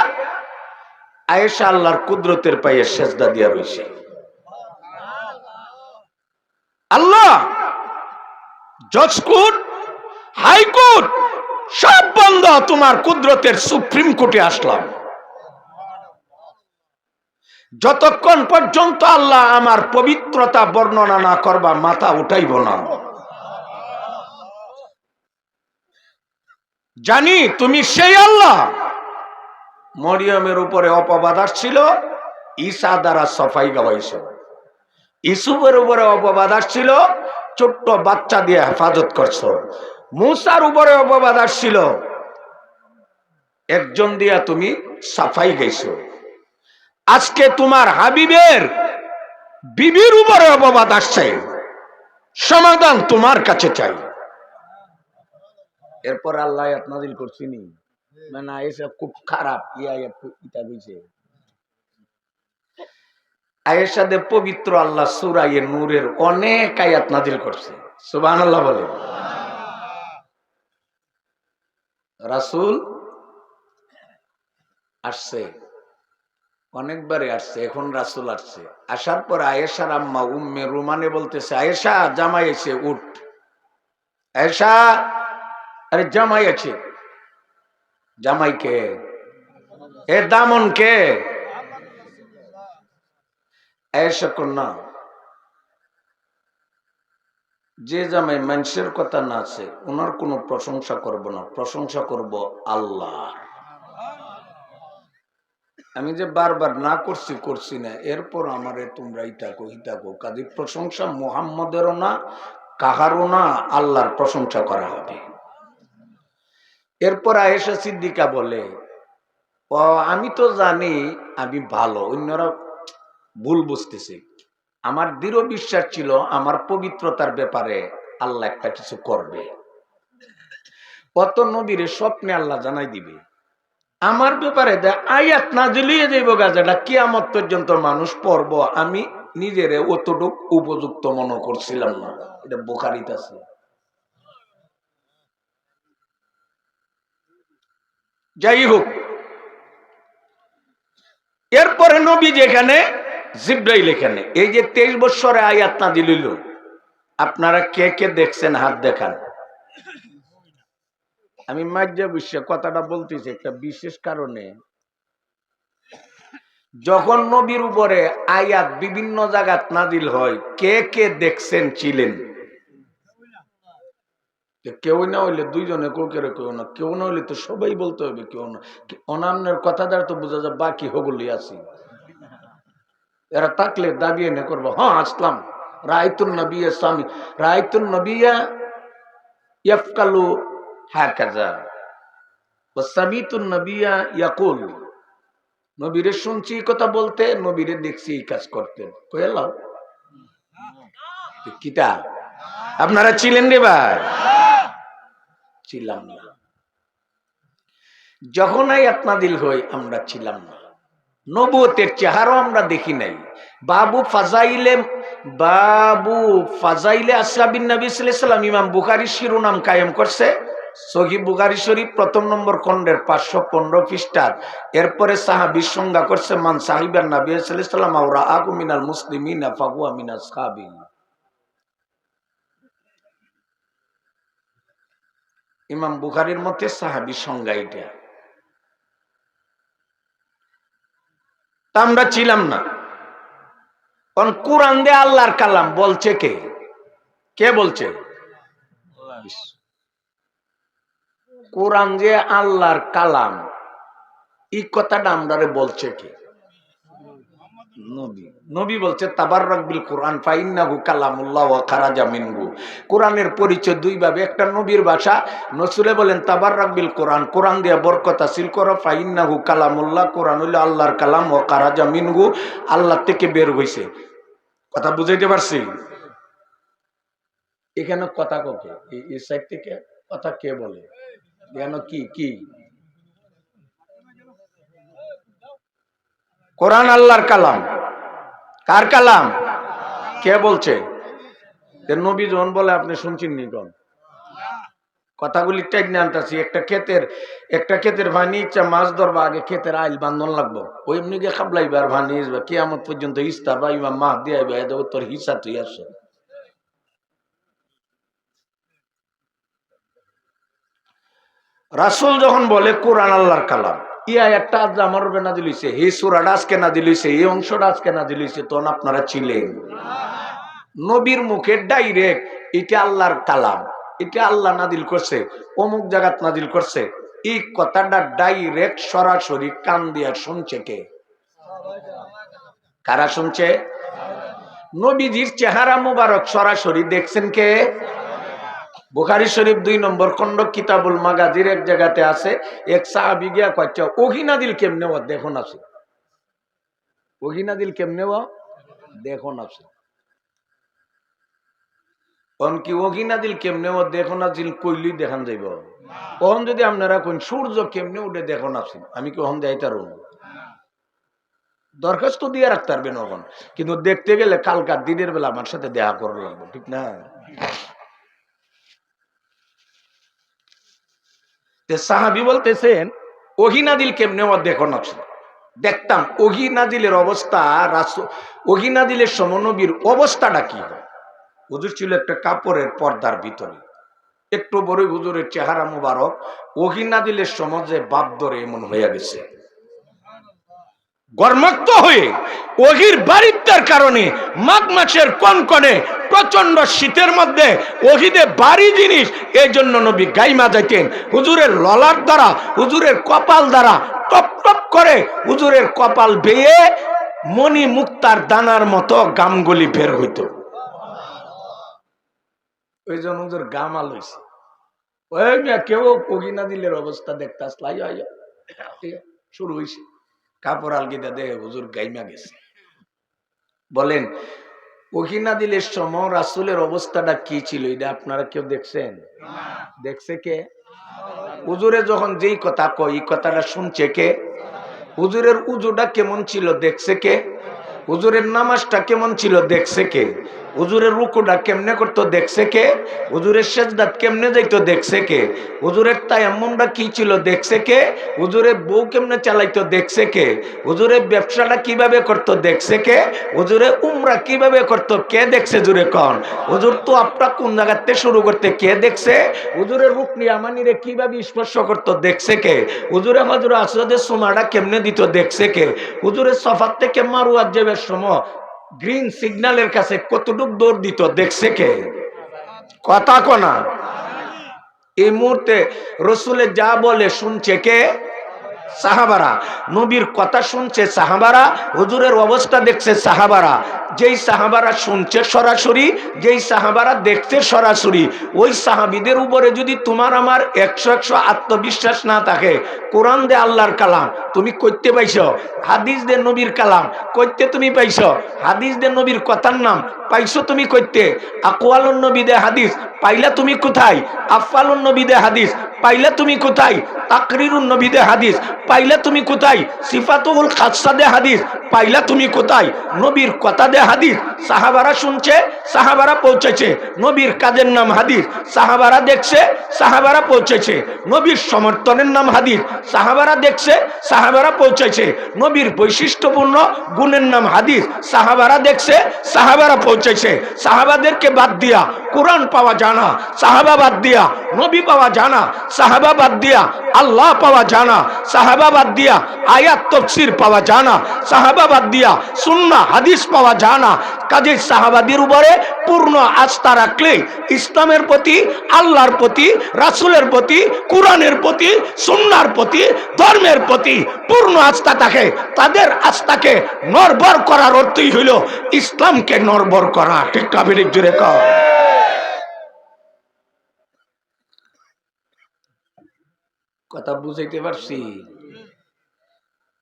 আয়েশা আল্লাহর কুদরতের পায়ে সেজদা দিয়া রইছে। আল্লাহ জজ কোর্ট, হাইকোর্ট সব বন্ধ, তোমার কুদরতের সুপ্রিম কোর্টে আসলাম। যতক্ষণ পর্যন্ত আল্লাহ আমার পবিত্রতা বর্ণনা না করবা মাথা উঠাইব না। জানি তুমি সেই আল্লাহ। মরিয়মের উপরে অপবাদ আসছিল, ঈসা দ্বারা সফাই গাওয়াইছ। ইউসুফের উপরে অপবাদ আসছিল, ছোট্ট বাচ্চা দিয়ে হেফাজত করছো। মুসার উপরে অপবাদ আসছিল, একজন দিয়া তুমি সাফাই গাইছো। আজকে তোমার হাবিবের বিবির উপরে অপবাদ আসছে, সমাধান তোমার কাছে চাই। এরপর আল্লাহ আয়াত নাযিল করছিনি, মানে এসব খুব খারাপ ইটা হইছে। আয়েশা দে পবিত্র আল্লাহ সূরা নূরের অনেক আয়াত নাযিল করছে। সুবহানাল্লাহ বলে। রাসূল আসছে, অনেকবারে আসছে, এখন রাসূল আসছে। আসার পর আয়েশার আম্মা উম্মে রুমানে বলতেছে, আয়েশা জামাই এসে উঠ। আয়েশা, আরে জামাই আছে। জামাই কে? এ দামন কে? আয়েশা কন্যা, যে জামাই মানুষের কথা না আছে ওনার কোনো প্রশংসা করব না, প্রশংসা করব আল্লাহ। আমি যে বারবার না করছি না, এরপর আমারে তোমরা ইটাকো কাজে প্রশংসা মুহাম্মদেরও না, কাহারও না, আল্লাহর প্রশংসা করা হবে। এরপর আয়েশা সিদ্দিকা বলে, ও আমি তো জানি আমি ভালো, অন্যরা ভুল বুঝতেছে। আমার দৃঢ় বিশ্বাস ছিল আমার পবিত্রতার ব্যাপারে আল্লাহ একটা কিছু করবে। কত নবীর স্বপ্নে আল্লাহ জানাই দিবে। আমার ব্যাপারে আয়াত না দিলিয়ে যাইব গাজাটা কিয়ামত পর্যন্ত মানুষ পড়ব, আমি নিজেরে অতটুক উপযুক্ত মনে করছিলাম না। এটা বুখারীতে আছে। যাই হোক, এরপরে নবী যেখানে, জিব্রাইল এখানে। এই যে 23 বছরে আয়াত না দিলিল, আপনারা কে কে দেখছেন হাত দেখান। আমি মাজ্জা বিশ্বে কথাটা বলতেছি একটা বিশেষ কারণে। যখন নবীর উপরে আয়াত বিভিন্ন জায়গাত নাজিল হয়, কে কে দেখছেন ছিলেন? কেউ না হইলে দুইজনে কেউ না, কেউ না হইলে তো সবাই বলতে হবে কেউ না। অনামনের কথা দ্বারা তো বোঝা যায় বাকি হগুলি আছি। এরা থাকলে দাবি এনে করবো, হ্যাঁ আসলাম। রায়তুন নবিয়া স্বামী, রায়তুন নবিয়া ইয়াফকালু হাকাযা ওয়া সামিতুন নবিয়া ইয়াকুল। নবীরে শুনছি কথা বলতে, নবীরে দেখছি এই কাজ করতেন। কইলাম কিতা আপনারা ছিলেন রে ভাই? ছিলাম না। যখন আয়াত নাযিল হয় আমরা ছিলাম না, নবুয়তের চেহারাও আমরা দেখি নাই। বাবু ফাজাইলে আসহাবিন নবী সাল্লাল্লাহু আলাইহি ওয়াসাল্লাম ইমাম বুখারী শিরোনাম কায়েম করছে, সহিহ বুখারী শরীফ ১ম নম্বর খণ্ডের ৫১৫ পৃষ্ঠা। এরপরে সাহাবীর সংজ্ঞা করছে, মান সাহিবান নবী সাল্লাল্লাহু আলাইহি ওয়াসাল্লাম আও রাআহু মিনাল মুসলিমিনা ফাহুয়া মিনাস সাহাবী। ইমাম বুখারীর মতে সাহাবী সংজ্ঞা এটা। তা আমরা ছিলাম না। কারণ কোরআন দিয়ে আল্লাহর কালাম বলছে কে? কে বলছে? কোরআন যে আল্লাহর কালাম, এই কথাটা আমরা বলছে কে? নবী। নবী বলছে তাবাররাক বিল কোরআন ফাইন্নাহু কালামুল্লাহ ওয়া খারাজা মিনহু। কোরআনের পরিচয় দুই ভাবে, একটা নবীর ভাষা, রাসূল বলেন তাবাররাক বিল কোরআন, কোরআন দিয়ে বরকত হাসিল করো, ফাইন্নাহু কালামুল্লাহ, কোরআন হলো আল্লাহর কালাম, ওয়া খারাজা মিনহু, আল্লাহ থেকে বের হইছে। কথা বুঝাইতে পারছি? এখানে কথা ককে এই সাইড থেকে কথা কে বলে? এখানে কি কি কোরআন আল্লাহর কালাম, কার কালাম? কে বলছে? নবী যখন বলে আপনি শুনছেন নি? কোন কথাগুলি টাইট নিয়ে আনতেছি। একটা ক্ষেতের ভানি ইচ্ছা মাছ ধরবা, আগে ক্ষেতের আইল বান্ধন লাগবো, ওই এমনি গিয়ে খাবলাইবা আর ভানি আসবা, কিয়ামত পর্যন্ত ইস্তার বা ইমাম মাহ দিয়ে আইবা, এদের তোর হিসা তুই আসো। রাসূল যখন বলে কোরআন আল্লাহর কালাম, ইয়া একটা আজ আমার রূপে নাজিল হইছে, এই সূরাটা আজকে নাজিল হইছে, এই অংশটা আজকে নাজিল হইছে, তখন আপনারা ছিলেন? নবীর মুখে ডাইরেক্ট এটা আল্লাহর কালাম, এটা আল্লাহ নাজিল করছে, অমুক জায়গাত নাজিল করছে, এই কথাটা ডাইরেক্ট সরাসরি কান দিয়া শুনছে কে? কারা শুনছে? নবীজির চেহারা মুবারক সরাসরি দেখছেন কে? বুখারী শরীফ 2 নম্বর খণ্ড কিতাবুল মাগাজির এক জায়গাতে আছে, এক সাহাবী গিয়া কইছে ওহী নাজিল কেমনে ও দেখুন আছে, ওহী নাজিল কেমনে ও দেখুন আছে। কোন কি ওহী নাজিল কেমনে ও দেখুন নাজিল কইলি দেখান যাইব? কোন যদি আপনারা কোন সূর্য কেমনে উঠে দেখুন আছে, আমি কি ওহন দেইতারো? দরখাস্ত দিয়ে রাখতে পারবেন ওখান, কিন্তু দেখতে গেলে কালকার দিনের বেলা আমার সাথে দেখা করে লাগবে, ঠিক না? সাহাবী বলতেছেন ওহী নাজিল কেমনে ও দেখো না, দেখতাম ওহী নাজিলের অবস্থা, ওহী নাজিলের সময় নবীর অবস্থাটা কি হয়। হুজুর ছিল একটা কাপড়ের পর্দার ভিতরে, একটু বড় হুজুরের চেহারা মুবারক ওহী নাজিলের সময় যে বাপ ধরে এমন হয়ে গেছে, গর্মাক্ত হয়ে ওহির বাড়িটার কারণে মাঘ মাসের কনকনে প্রচন্ড শীতের মধ্যে ওহিদে বাড়ি জিনিস, এই জন্য নবী গাইমা যাইতেন। হুজুরের ললার দ্বারা, হুজুরের কপাল দ্বারা টপ টপ করে হুজুরের কপাল বেয়ে মণি মুক্তার দানার মতো গামগুলি বের হইত। ওই জন্য হুজুর গামাল হইছে। ওই মিয়া কেউ ওহী নাজিলের অবস্থা দেখতে আসলাই শুরু হইছে, কাপড় আলগিদা দে হুজুর গাইমা গেছে। বলেন ওহী নাজিলের সময় রাসূলের অবস্থাটা কি ছিল, এটা আপনারা কেউ দেখছেন? দেখছে কে? হুজুরে যখন যেই কথা কয় এই কথাটা শুনছে কে? হুজুরের উজুটা কেমন ছিল দেখছে কে? হুজুরের নামাজটা কেমন ছিল দেখছে কে? হুজুরের রুকুটা কেমনে করতো দেখছে কে? হুজুরের সেজদাত কেমনে যাইতো দেখছে কে? হুজুরের তায়াম্মুমটা কি ছিল দেখছে কে? হুজুরের বউ কেমনে চালাইতো দেখছে কে? হুজুরের ব্যবসাটা কিভাবে করতো দেখছে কে? হুজুরের উমরা কিভাবে করতো কে দেখছে? জুরে কোন হুজুর তো আপটা কোন জায়গাতে শুরু করতে কে দেখছে? হুজুরের রুকনি আমানিরে কিভাবে স্পর্শ করতো দেখছে কে? হুজুরে হযরত আসওয়াদের সুমাটা কেমনে দিত দেখছে কে? হুজুরের সফাত থেকে মারওয়াত যাবার সময় গ্রিন সিগন্যালের কাছে কতটুক দৌড় দিত দেখছে কে? কথা কোনা এই মুহূর্তে রাসূলে যা বলে শুনছে কে? সাহাবারা। নবীর কথা শুনছে সাহাবারা, হুজুরের অবস্থা দেখছে সাহাবারা। যেই সাহাবারা শুনছে সরাসরি, যেই সাহাবারা দেখছে সরাসরি, ওই সাহাবীদের উপরে যদি তোমার আমার 100 আত্মবিশ্বাস না থাকে, কোরআন দে আল্লাহর কালাম তুমি কইতে পাইছো, হাদিস দে নবীর কালাম কইতে তুমি পাইছো, হাদিস দে নবীর কথার নাম পাইছো তুমি কইতে, আকওয়ালুন নবী দে হাদিস পাইলা তুমি কোথায়? আফআলুন নবী দে হাদিস পাইলা তুমি কোথায়? তাকরিরুন নবী দে হাদিস পাইলা তুমি কোথায়? সিফাতুল খাসসা দে হাদিস পাইলা তুমি কোথায়? নবীর কথা দে হাদিস সাহাবারা শুনছে, সাহাবারা পৌঁছেছে, নবীর কাজের নাম হাদিস, সাহাবারা দেখছে, সাহাবারা পৌঁছেছে, নবীর সমর্থনের নাম হাদিস, সাহাবারা দেখছে, সাহাবারা পৌঁছেছে, নবীর বৈশিষ্ট্যপূর্ণ গুণের নাম হাদিস, সাহাবারা দেখছে, সাহাবারা পৌঁছেছে। সাহাবাদেরকে বাদ দিয়া কোরআন পাওয়া যায় না, সাহাবা বাদ দিয়া নবী পাওয়া যায় না, সাহাবা বাদ দিয়া আল্লাহ পাওয়া যায় না, সাহাবা বাদ দিয়া আয়াত তাফসীর পাওয়া যায় না, সাহাবা বাদ দিয়া সুন্নাহ হাদিস পাওয়া যায় না। কাজেই সাহাবাদের উপরে পূর্ণ আস্থা রাখলে ইসলামের প্রতি, আল্লাহর প্রতি, রাসূলের প্রতি, কোরআনের প্রতি, সুন্নাহর প্রতি, ধর্মের প্রতি পূর্ণ আস্থা থাকে। তাদের আস্থাকে নড়বড় করার অর্থই হইল ইসলামকে নড়বড় করা। ঠিক না বেঠিক জোরে কও। কথা বুঝাইতে পারছি?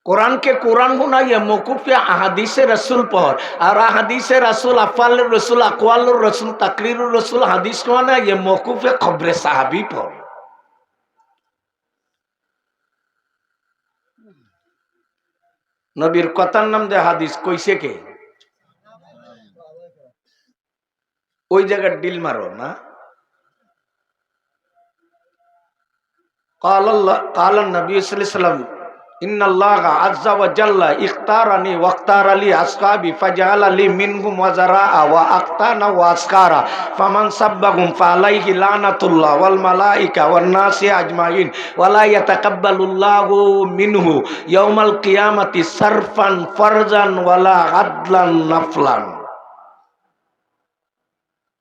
কোরআনকে কোরআন গুনাইয়া মকুফে আহাদিসে রাসূল পড়, আর আহাদিসে রাসূল আফআলুর রাসূল আকওয়ালুর রাসূল তাকরিরুর রাসূল হাদিস কোনা ইয়ে মকুফে খবরে সাহাবী পড়। নবীর কথার নাম দে হাদিস কইছে কে? ওই জায়গার ডিল মারো না। قال النبي صلى الله عليه وسلم إن الله عز وجل اختارني واختار لي أصحابي فجعل لي منهم وزراء وأقتانا وأسكارا فمن سبهم فعليه لعنة الله والملائكة والناس أجمعين ولا يتقبل الله منه يوم القيامة صرفا فرجا ولا عدلا نفلا।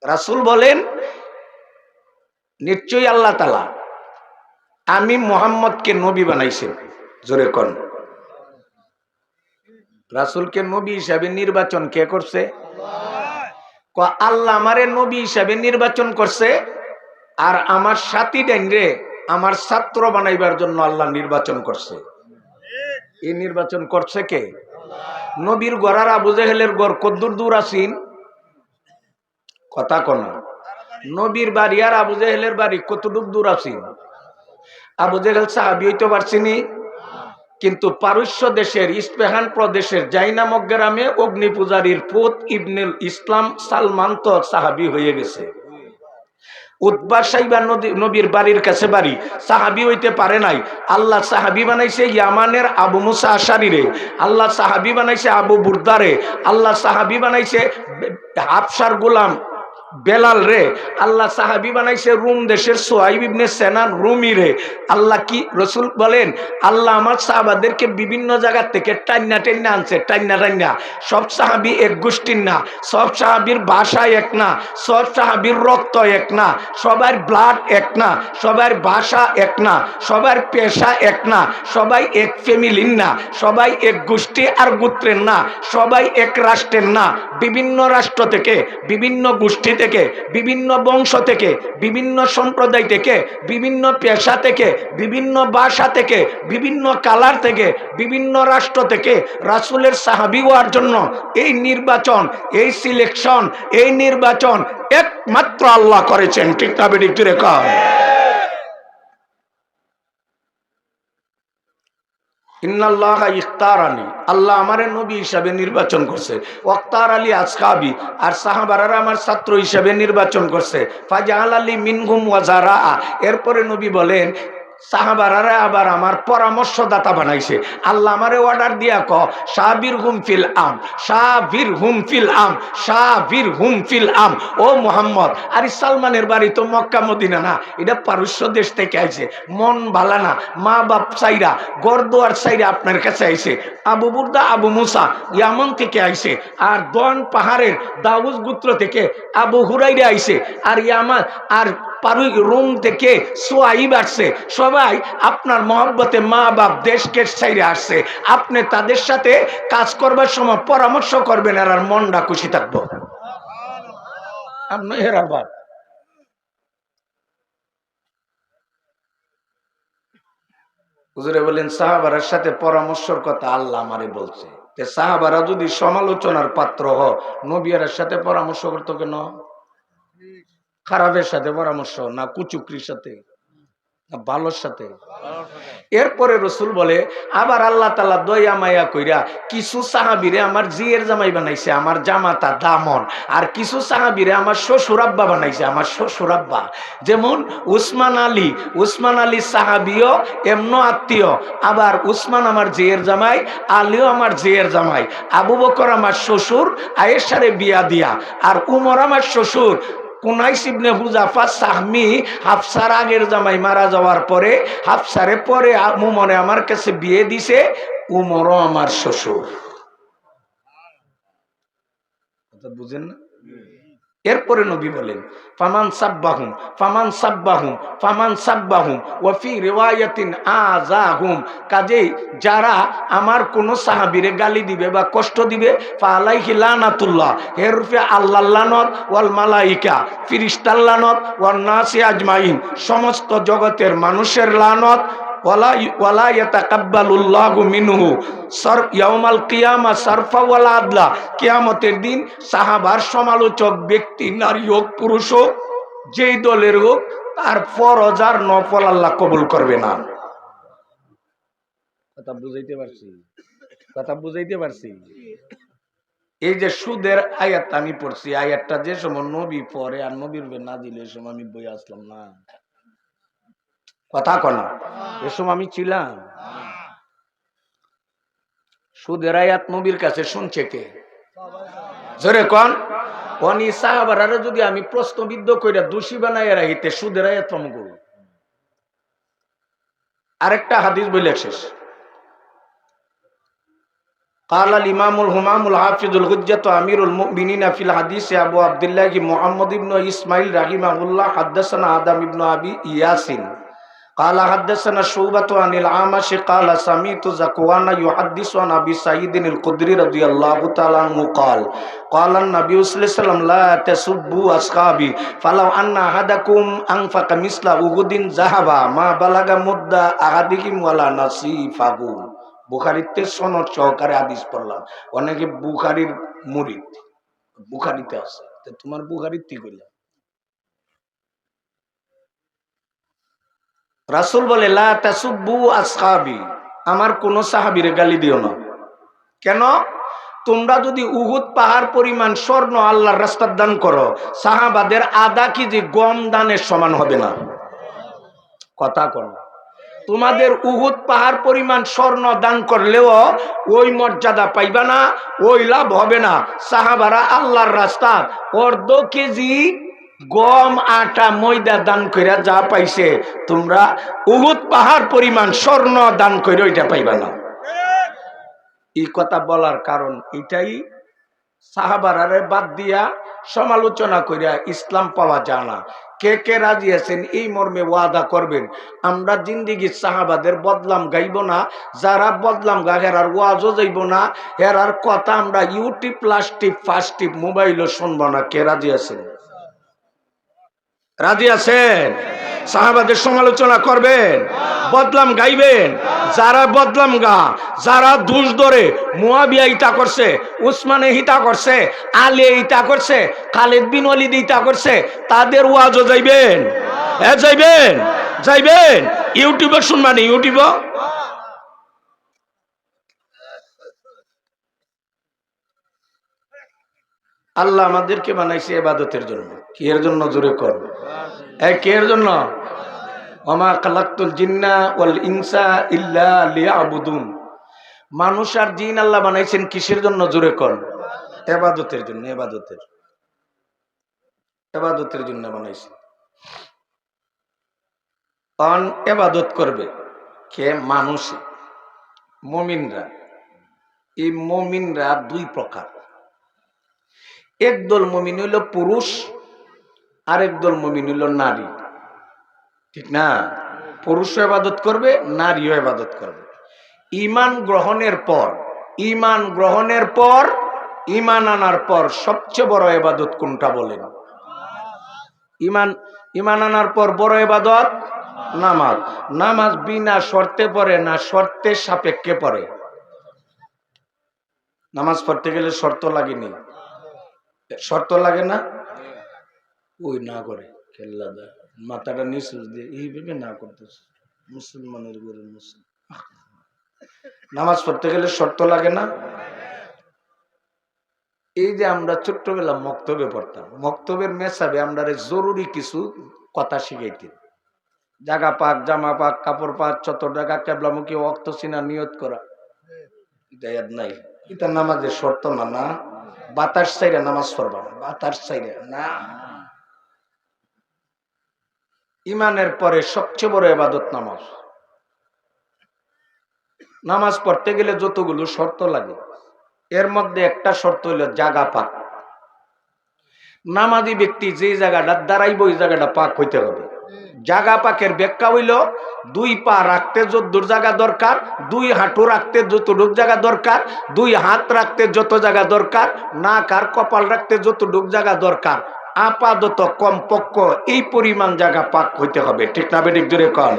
রাসূল বলেন, নিশ্চয়ই আল্লাহ তাআলা আমি মুহাম্মদকে নবী বানাইছে। জোরে কোন। রাসূলকে নবী হিসাবে নির্বাচন কে করছে? আল্লাহ আমারে নবী হিসাবে নির্বাচন করছে, আর আমার সাথী ডাইনরে আমার ছাত্র বানাইবার জন্য আল্লাহ নির্বাচন করছে। এই নির্বাচন করছে কে? নবীর গড়ার আবু জেহেলের গড় কদ্দুর দূর আছেন? কথা কোন। নবীর বাড়ি আর আবু জেহেলের বাড়ি কতটুক দূর আছেন? আবু জেহেল সাহাবী হইতে পারছিনি, কিন্তু পারস্য দেশের ইস্পাহান প্রদেশের জাই নামক গ্রামে অগ্নি পূজারীর পুত ইবনুল ইসলাম সালমান তো সাহাবী হয়ে গেছে। উতবা সাইবা নবীর বাড়ির কাছে বাড়ি, সাহাবী হইতে পারে নাই। আল্লাহ সাহাবী বানাইছে ইয়ামানের আবু মুসা আশারীরে, আল্লাহ সাহাবী বানাইছে আবু বুরদারে, আল্লাহ সাহাবী বানাইছে হাফসার গোলাম বেলাল রে, আল্লাহ সাহাবী বানাইছে রুম দেশের সুহাইব ইবনে সেনান রুমি রে। আল্লাহ কি রাসূল বলেন, আল্লাহ আমার সাহাবাদেরকে বিভিন্ন জায়গা থেকে টাইনা টাইনা আনছে, টাইনা টাইনা। সব সাহাবী এক গোষ্ঠীর না, সব সাহাবীর ভাষা এক না, সব সাহাবীর রক্ত এক না, সবার ব্লাড এক না, সবার ভাষা এক না, সবার পেশা এক না, সবাই এক ফ্যামিলির না, সবাই এক গোষ্ঠী আর গোত্রের না, সবাই এক রাষ্ট্রের না। বিভিন্ন রাষ্ট্র থেকে, বিভিন্ন গোষ্ঠী থেকে, বিভিন্ন বংশ থেকে, বিভিন্ন সম্প্রদায় থেকে, বিভিন্ন পেশা থেকে, বিভিন্ন ভাষা থেকে, বিভিন্ন কালার থেকে, বিভিন্ন রাষ্ট্র থেকে রাসূলের সাহাবী হওয়ার জন্য এই নির্বাচন, এই সিলেকশন, এই নির্বাচন একমাত্র আল্লাহ করেছেন। ঠিক না বেঠিক জোরে কও। ইন্নাল্লাহা ইখতারানি, আল্লাহ আমারে নবী হিসাবে নির্বাচন করছে। ওয়াক্তার আলী আসহাবি, আর সাহাবারা আমার ছাত্র হিসাবে নির্বাচন করছে। ফাজাআল আলী মিনহুম ওয়াজারা, এরপরে নবী বলেন সাহাবারা আবার আমার পরামর্শদাতা বানাইছে। আল্লাহ আমারে অর্ডার দিয়া ক সাবির হুম ফিল আম, সাবির হুম ফিল আম, সাবির হুম ফিল আম। ও মুহাম্মদ, আরে সালমানের বাড়ি তো মক্কা মদিনা না, এটা পারস্য দেশ থেকে আইছে। মন ভালা না, মা বাপ চাইরা, গরদুয়ার চাইরা আপনার কাছে আইছে। আবু বুরদা আবু মুসা ইয়ামন থেকে আইছে, আর দন পাহাড়ের দাউস গোত্র থেকে আবু হুরাইরা আইছে, আর ইয়ামান আর পারুই রোম থেকে সুহাইব আসছে। সবাই আপনার মহব্বতে মা বাপ দেশকে ছাইরে আসছে। আপনি তাদের সাথে কাজ করবার সময় পরামর্শ করবেন, আর মনটা খুশি থাকবো। আপনি হেরার বাপ। হুজুরে বলেন সাহাবারার সাথে পরামর্শের কথা আল্লাহ আমারে বলছে। সাহাবারা যদি সমালোচনার পাত্র হয়, নবীর সাথে পরামর্শ করতো কেন? খারাপের সাথে পরামর্শ না, কুচুকরির সাথে না, ভালোর সাথে। এরপরে রাসূল বলে আবার আল্লাহ তাআলা দয়া মায়া কইরা কিছু সাহাবীরে আমার জিয়ের জামাই বানাইছে, আমার জামাতা দামন, আর কিছু সাহাবীরে আমার শ্বশুর আব্বা বানাইছে, আমার শ্বশুর আব্বা। যেমন উসমান আলী সাহাবীও এমন আত্মীয়, আবার উসমান আমার জিয়ের জামাই, আলীও আমার জিয়ের জামাই। আবু বকর আমার শ্বশুর আয়েশারে বিয়া দিয়া, আর উমর আমার শ্বশুর কুনাইস ইবনে হুযাফা সাহমি হাফসার আগের জামাই মারা যাওয়ার পরে হাফসারে পরে উমরে আমার কাছে বিয়ে দিছে, উমরও আমার শ্বশুর। কথা বুঝেন না? এরপরে নবী বলেন ফামান সাব্বাহুম ফামান সাব্বাহুম ফামান সাব্বাহুম ওয়া ফি রিওয়ায়াতিন আযাহুম, কাজেই যারা আমার কোন সাহাবীরে গালি দিবে বা কষ্ট দিবে ফালাইহি লানাতুল্লাহ, এর উপরে আল্লাহর লানত ওয়াল মালাইকা, ফেরেশতার লানত ওয়ান নাসি আজমাইন, সমস্ত জগতের মানুষের লানত, ওয়ালা ইয়াতাকাব্বালুল্লাহু মিনহু ইয়াউমাল কিয়ামা সারফা ওয়াল আদলা, কিয়ামতের দিন সাহাবার সমালোচক ব্যক্তি নারী হোক পুরুষ হোক যেই দলের হোক তার ফরজ আর নফল আল্লাহ কবুল করবে না। কথা বুঝাইতে পারছি? কথা বুঝাইতে পারছি? এই যে সুদের আয়াত আমি পড়ছি, আয়াতটা যে সময় নবী পড়ে আর নবীর না দিলে এ সময় আমি বই আসলাম না। কথা কনা এ সময় আমি ছিলাম? সুদের আয়াত নবীর কাছে শুনছে কে? জোরে কোন? অনি সাহাবারা যদি আমি প্রশ্নবিদ্ধ কইরা দোষী বানাইয়া রাখিতে সুদের আয়াত প্রমাণ করব। আরেকটা হাদিস বলে শেষ। قال الإمام الهمام الحافظ الحجة أمير المؤمنين في الحديث أبو عبد الله محمد بن إسماعيل رحمه الله حدثنا آدم بن أبي إياس قال حدثنا شعبة عن الأعمش قال سمعت ذكوان يحدث عن أبي سعيد الخدري رضي الله تعالى عنه قال قال النبي صلى الله عليه وسلم لا تسبوا أصحابي فلو أن أحدكم أنفق مثل أحد ذهبا ما بلغ مد أحدهم ولا نصيفه। বুখারীতে সনদ সহকারে হাদিস পড়লাম। অনেকে বুখারীর মুরিদ, বুখারীতে আছে, তোমার বুখারীর কি কইলা? রাসূল বলে লা তাসুব্বু আসহাবি, আমার কোন সাহাবীরে গালি দিও না। কেন? তোমরা যদি উহুদ পাহাড় পরিমাণ স্বর্ণ আল্লাহর রাস্তায় দান করো, সাহাবাদের আধা কেজি গম দানের সমান হবে না। কথা কর। তোমাদের উহুদ পাহাড় পরিমাণ স্বর্ণ দান করলেও ওই মর্যাদা পাইবা না, ওই লাভ হবে না। সাহাবারা আল্লাহর রাস্তায় অর্ধ কেজি গম আটা ময়দা দান কইরা যা পাইছে, তোমরা উহুদ পাহাড় পরিমাণ স্বর্ণ দান কইরা ওইটা পাইবা না। এই কথা বলার কারণ এটাই, সাহাবারারে বাদ দিয়া সমালোচনা কইরা ইসলাম পাওয়া যায় না। কে কে রাজি আছেন এই মর্মে ওয়াদা করবেন আমরা জিন্দিগি সাহাবাদের বদলাম গাইব না, যারা বদলাম গা হেরার ওয়াজও যাইব না, হেরার কথা আমরা ইউটিউব প্লাস্টিক ফাস্টিক মোবাইলও শুনবো না। কে রাজি আছেন? রাজি আছেন? সাহাবাদের সমালোচনা করবেন, বদলাম গাইবেন। যারা বদলাম গা, যারা দোষ ধরে মুয়াবিয়া ইটা করছে, উসমানে হিতা করছে, আলী ইটা করছে, খালিদ বিন ওয়ালিদ ইটা করছে, তাদের ওয়াজও যাইবেন। যাইবেন, যাইবেন। ইউটিউবে শুনবানি, ইউটিউবে। আল্লাহ আমাদেরকে বানাইছে ইবাদতের জন্য। কি এর জন্য? জোরে কর। কে এর জন্য? ওমা খালাকতুল জিন্না ওয়াল ইনসা ইল্লা লিয়াবুদুন। মানুষ আর জিন আল্লাহ বানাইছেন কিসের জন্য? জোরে কর। ইবাদতের জন্য। ইবাদতের জন্য বানাইছেন। অন ইবাদত করবে কে? মানুষ, মুমিনরা। এই মুমিনরা দুই প্রকার। একদল মুমিন হইল পুরুষ, আরেক দল মুমিন হইল নারী। ঠিক না? পুরুষও ইবাদত করবে, নারীও ইবাদত করবে। ঈমান গ্রহণের পর ঈমান আনার পর সবচেয়ে বড় ইবাদত কোনটা বলেন? ঈমান আনার পর বড় ইবাদত নামাজ। নামাজ বিনা শর্তে পড়ে না শর্তের সাপেক্ষে পড়ে? নামাজ পড়তে গেলে শর্ত লাগেনি? শর্ত লাগে না? ওই না করে খেল্লা দেয়, মাথাটা নিচে দিয়ে এইভাবে না করতেছে। মুসলমানের ঘরে মুসলিম নামাজ পড়তে গেলে শর্ত লাগে না? এই যে আমরা ছোট্টবেলা মক্তবে পড়তাম, মক্তবের মেসাবে আমরা জরুরি কিছু কথা শিখাইতেন। জাগা পাক, জামা পাক, কাপড় পাক, চত জায়গা কেবলামুখী, ওয়াক্ত চিনা, নিয়ত করা। এটা ইয়াদ নাই? এটা নামাজের শর্ত না। না বাতাস চাইরা নামাজ পড়বা না, বাতাস চাইরা না। ইমানের পরে সবচেয়ে বড় ইবাদত নামাজ। নামাজ পড়তে গেলে যতগুলো শর্ত লাগে এর মধ্যে একটা শর্ত হইল জাগা পাক। নামাজি ব্যক্তি যে জায়গাটা দাঁড়াইব ওই জায়গাটা পাক হইতে হবে। জাগা পাকের ব্যাখ্যা হইল দুই পা রাখতে যতদূর জায়গা দরকার, দুই হাঁটু রাখতে যতটুক জায়গা দরকার, দুই হাত রাখতে যত জায়গা দরকার, নাক আর কপাল রাখতে যতটুক জায়গা দরকার, আপাতত কমপক্ষ এই পরিমাণ জায়গা পাক হইতে হবে। ঠিক না বেঠিক জোরে কন।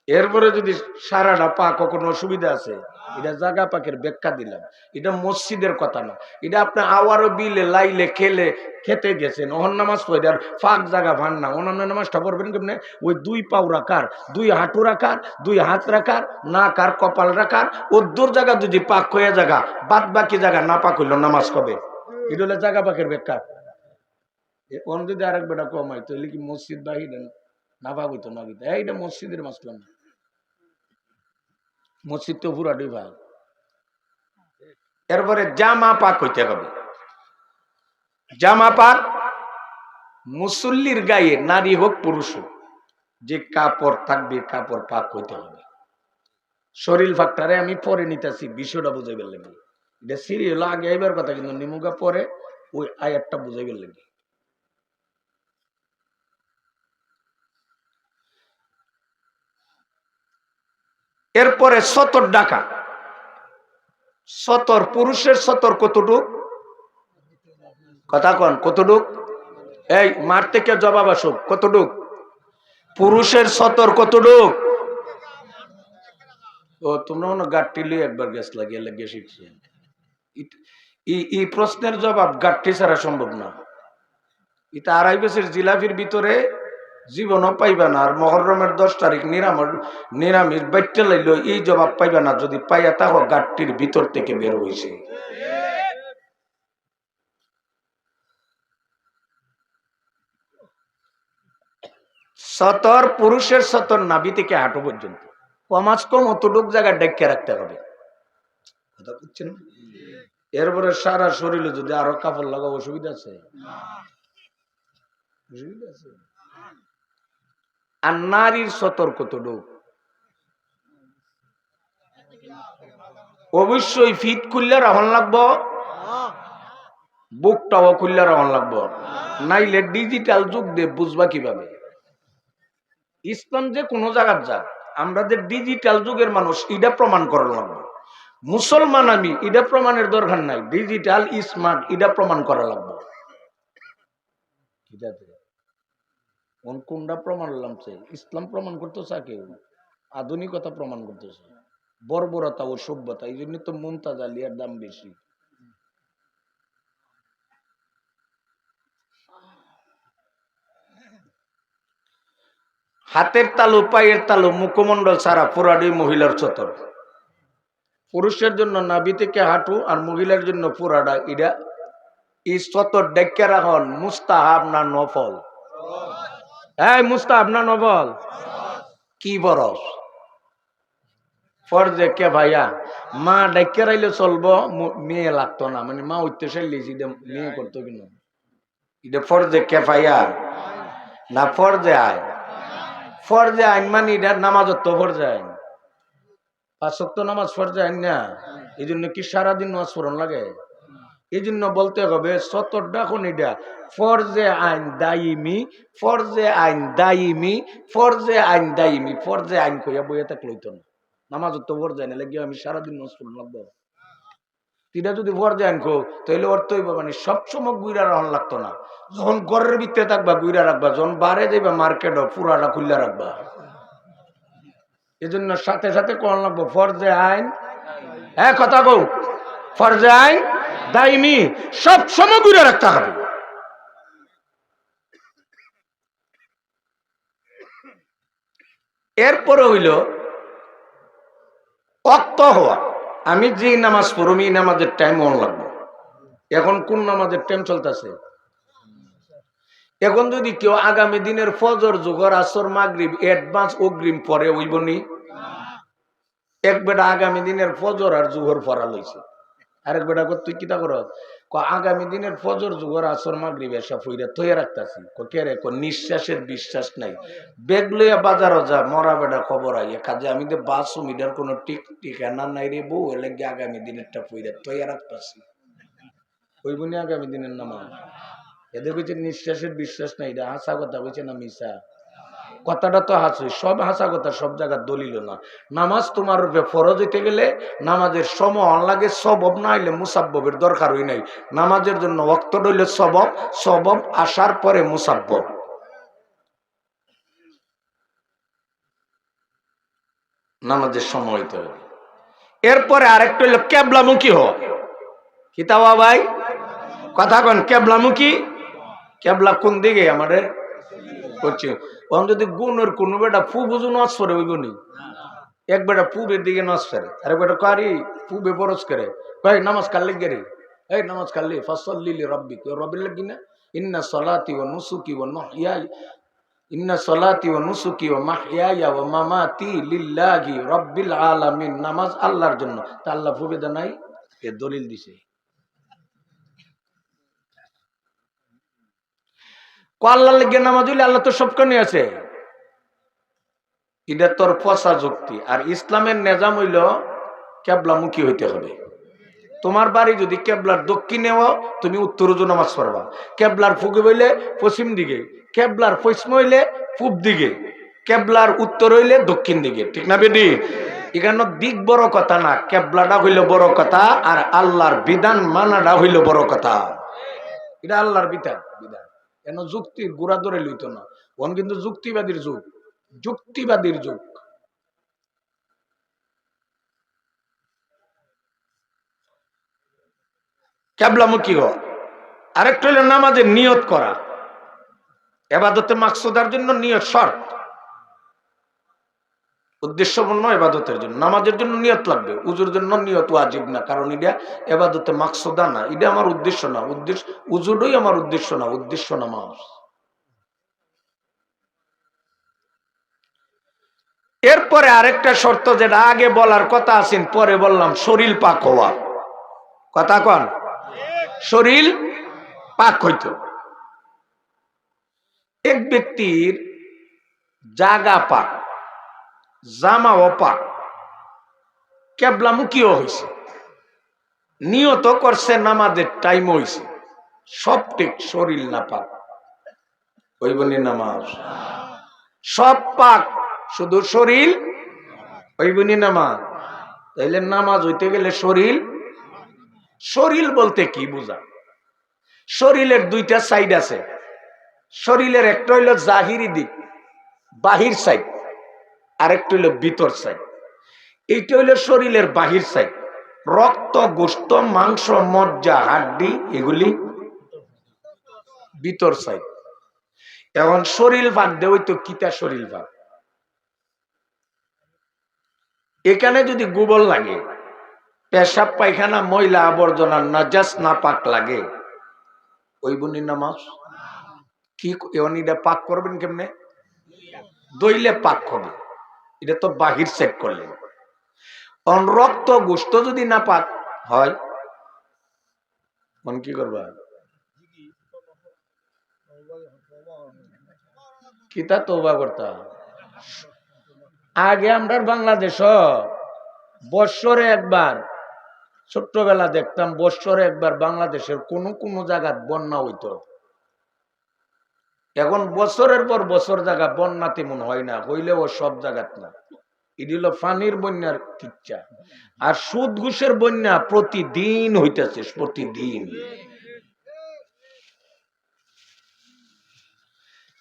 এরপরে যদি সারাটা পাক কোনো অসুবিধা আছে, এটা জাগা পাকের ব্যাখ্যা দিলাম। এটা মসজিদের কথা না, এটা আপনি আওয়ারও বিলে লাইলে খেলে খেতে গেছেন, ওহন নামাজ পড়ার ফাঁক জায়গা ভান না, অন্যান্য নামাজটা পড়বেন কেমনে? ওই দুই পাও রাখার, দুই হাঁটু রাখার, দুই হাত রাখার, নাক আর কপাল রাখার, ওর জায়গা যদি পাক হয়ে জায়গা, বাদ বাকি জায়গা না পাক হইল নামাজ কবে? এটা হলে জাগা পাকের ব্যাখ্যা। অন যদি আরেক বেটা কমাই তাহলে কি মসজিদ বাহিরে না পাক হইতো না? এইটা মসজিদের মাসলা না, মসজিদ তো পুরাটি ভাগ। এরপরে জামা পাক হইতে হবে। জামা পাক মুসল্লির গায়ে, নারী হোক পুরুষ হোক, যে কাপড় থাকবে কাপড় পাক হইতে হবে। শরীর ফাঁকটারে আমি পরে নিতেছি বিষয়টা বুঝাইবার লাগে। এটা সিরিয়াল আগে আইবার কথা, কিন্তু নিমুগা পরে ওই আয়াতটা বুঝাইবার লাগে। এরপরে সতর ডাকা। সতর, পুরুষের সতর কতটুক? কথা কন কতটুক? এই মার থেকে জবাব আসুক, কতটুক? পুরুষের সতর কতটুক? ও তোমরা মনে গাঠটি লিয়ে একবার গ্যাস লাগিয়ে শিখছি। এই প্রশ্নের জবাব গাঠটি ছাড়া সম্ভব না। এটা 2.5 বছর জিলাপির ভিতরে জীবনও পাইবে না। আর মহরমের 10 তারিখ নিরামিষ বাইটে লাইল, এই জবাব পাইবে না। যদি পাইয়া তাহলে গাঠটির ভিতর থেকে বের হয়েছে। সতর, পুরুষের সতর নাভি থেকে হাঁটু পর্যন্ত, কমাস কম অতটুক জায়গা ডেকে রাখতে হবে। কথা বুঝছেন? এরপরে সারা শরীরে যদি আরো কাপড় লাগা, অসুবিধা আছে? আর নারীর সতর কতটুক? অবশ্যই ফিট খুললে রাহন লাগবো, বুকটাও খুললে রাহন লাগবো, নাইলে ডিজিটাল যুগ দিয়ে বুঝবা কিভাবে? ইসলাম যে কোনো জায়গার যাক, আমরা যে ডিজিটাল যুগের মানুষ এটা প্রমাণ করা লাগবে। মুসলমান আমি, এটা প্রমাণের দরকার নাই। ডিজিটাল স্মার্ট এটা প্রমাণ করা লাগবে। কোনটা প্রমাণ লাগছে? ইসলাম প্রমাণ করতেছে, কেউ আধুনিকতা প্রমাণ করতেছে, বর্বরতা ও সভ্যতা। এই জন্য তো মুমতাজ আলিয়ার দাম বেশি। হাতের তালু, পায়ের তালু, মুখমন্ডল ছাড়া পুরাডি মহিলার চতর। পুরুষের জন্য নাভি থেকে হাঁটু, আর মহিলার জন্য পুরাডা। এটা এই চতর ডেকে রাখন মুস্তাহাব না নফল? এই মুস্তাহাব না নফল? কি বরস ফরজে কে ভাইয়া? মা ডেকে রাইলে চলবো, মেয়ে লাগতো না, মানে মা উঠতে চাইলেছি মেয়ে করতো কিনা? এটা ফরজে কে ভাইয়া না ফরজে আয়? ফরজে আইন মানে এটা নামাজত তো ফরজে আইন, 5 ওয়াক্ত নামাজ ফরজে আইন না। এই জন্য কি সারাদিন নামাজ পড়ন লাগে? এই জন্য বলতে হবে সতর ডাকুন এটা ফরজে আইন দাইমি, ফরজে আইন দাইমি, ফরজে আইন দাইমি। ফরজে আইন কইয়া বইয়া থাকলে হইতো না, নামাজত তো ফরজে আইন লাগে আমি সারাদিন নামাজ পড়ন লাগবো। এটা যদি ফরজে আইন কো তাহলে অর্থ হইব মানে সবসময় গুইরা রাখন লাগতো না। যখন ঘরের ভিতরে থাকবা গুইরা রাখবা, যখন বারে যাইবা মার্কেটও পুরাটা খুললা রাখবা। এই জন্য সাথে সাথে কোন লাগবো ফরজে আইন। হ্যাঁ কথা কও, ফরজে আইন দাইমি সব সময় ঘুরে রাখতে হবে। এরপরে হইল ওয়াক্ত হওয়া। আমি যে নামাজ পড়ি এই নামাজের টাইম অন লাগবে। এখন কোন নামাজের টাইম চলতেছে? এখন যদি কেউ আগামী দিনের ফজর, জোহর, আসর, মাগরিব অ্যাডভান্স অগ্রিম পরে হইবনি। এক বেটা আগামী দিনের ফজর আর জোহর পড়া লইছে, আরেক বেটা তুই কিতা কর আগামী দিনের ফজর যুগর আসর মাগরিব এসা ফইরা তৈয়া রাখতাছি কে রে নিঃশ্বাসের বিশ্বাস নাই বেগ লইয়া বাজারও যা মরা বেটা খবর আইয়া কাজে আমি তো বাস মিটার কোনো ঠিকানা নাই রে বউ এলে আগামী দিনেরটা ফইরা তৈয়া রাখতাছি ওই বনি আগামী দিনের নামাজ এদের কইছে নিঃশ্বাসের বিশ্বাস নাই এটা হাসা কথা কইছে না মিশা কথাটা তো হাসি সব হাসা কথা সব জায়গার দলিল না নামাজ তোমার রূপে ফরজ হইতে গেলে নামাজের সময় লাগে সবব না হইলে মুসাব্ববের দরকার হই নাই নামাজের জন্য ওয়াক্ত হইলে সবব সবব আসার পরে মুসাব্বব নামাজের সময় হইতে হবে এরপরে আরেকটা হইলো কেবলামুখী হওয়া কিতাবা ভাই কথা কন কেবলামুখী কেবলা কোন দিকে আমাদের করছে যদি গুণের কোন বেটা ফু বুঝু নজ করে ওই গুণি এক বেটা পূবের দিকে নজ করে আরেক বেটা কারি পূবে বরস করে কয় নামাজ কাল লেগে রে এই নামাজ কাল্লি ফসল্লি রব্বি রবির লাগি না ইন্না সলাতি ও নুসুকি ও মাহইয়াই ইন্না সলাতি ও নুসুকি ও মাহইয়ায়া ও মামাতি লিল্লাহি রব্বিল আলামিন নামাজ আল্লাহর জন্য তা আল্লাহ পূবে দা নাই এ দলিল দিছে আল্লাহ লেগে নামাজ হইলে আল্লাহ তো সবখানে আছে এটা তোর পচা যুক্তি আর ইসলামের নিজাম হইল কেবলামুখী হইতে হবে তোমার বাড়ি যদি কেবলার দক্ষিণে হও তুমি উত্তর নামাজ পড়বা কেবলার ফুগে হইলে পশ্চিম দিকে কেবলার পশ্চিম হইলে পূব দিকে কেবলার উত্তর হইলে দক্ষিণ দিকে ঠিক না বেটি এখানে দিক বড় কথা না কেবলাটা হইল বড় কথা আর আল্লাহর বিধান মানাটা হইল বড় কথা এটা আল্লাহর বিধান কেন যুক্তির গোড়া ধরে লইত না ওন কিন্তু যুক্তিবাদীর যুগ যুক্তিবাদীর যুগ কেবলামুখী হ আরেকটা হইল নামাজের নিয়ত করা এবাদতে মাকসুদার জন্য নিয়ত শর্ত উদ্দেশ্যপূর্ণ এবাদতের জন্য নামাজের জন্য নিয়ত লাগবে উজুর জন্য নিয়ত ওয়াজিব না কারণ এটা এবাদতে মাকসুদা না এটা আমার উদ্দেশ্য না উদ্দেশ্য উজুরই আমার উদ্দেশ্য না উদ্দেশ্য নামাজ এরপরে আরেকটা শর্ত যেটা আগে বলার কথা আছেন পরে বললাম শরীর পাক হওয়া কথা কন শরীর পাক হইত এক ব্যক্তির জাগা পাক জামাও পাক কেবলামুখীও হয়েছে নিয়ত করছে নামাজের টাইম হয়েছে সব ঠিক শরীর না পাক ওইবনি নামাজ সব পাক শুধু শরীর ওইবনি নামাজ তাইলে নামাজ হইতে গেলে শরীর শরীর বলতে কি বোঝা শরীরের দুইটা সাইড আছে শরীরের একটা হইল জাহিরি দিক বাহির সাইড আরেকটা হইল ভিতর সাইড এইটা হইল শরীরের বাহির সাইড রক্ত গোশত মাংস মজ্জা হাড্ডি এগুলি ভিতর সাইড এখন শরীর ভাগ দে হইতো কিতা শরীর ভাগ এখানে যদি গোবর লাগে পেশাব পায়খানা ময়লা আবর্জনা নাজাস না পাক লাগে ওই বনি নামাজ কি এটা পাক করবেন কেমনে দইলে পাক হবে এটা তো বাহির সেট করলেন রক্ত গোশত যদি না পাক হয় মন কি করবা কিতা তওবা করতা আগে আমরা বাংলাদেশ বৎসরে একবার ছোট্টবেলা দেখতাম বৎসরে একবার বাংলাদেশের কোন কোন জায়গায় বন্যা হইতো এখন বছরের পর বছর জায়গা বন্যা তেমন হয় না হইলেও সব জায়গাত না এটি হলো পানির বন্যার কিচ্ছা আর সুদ ঘুষের বন্যা প্রতিদিন হইতেছে প্রতিদিন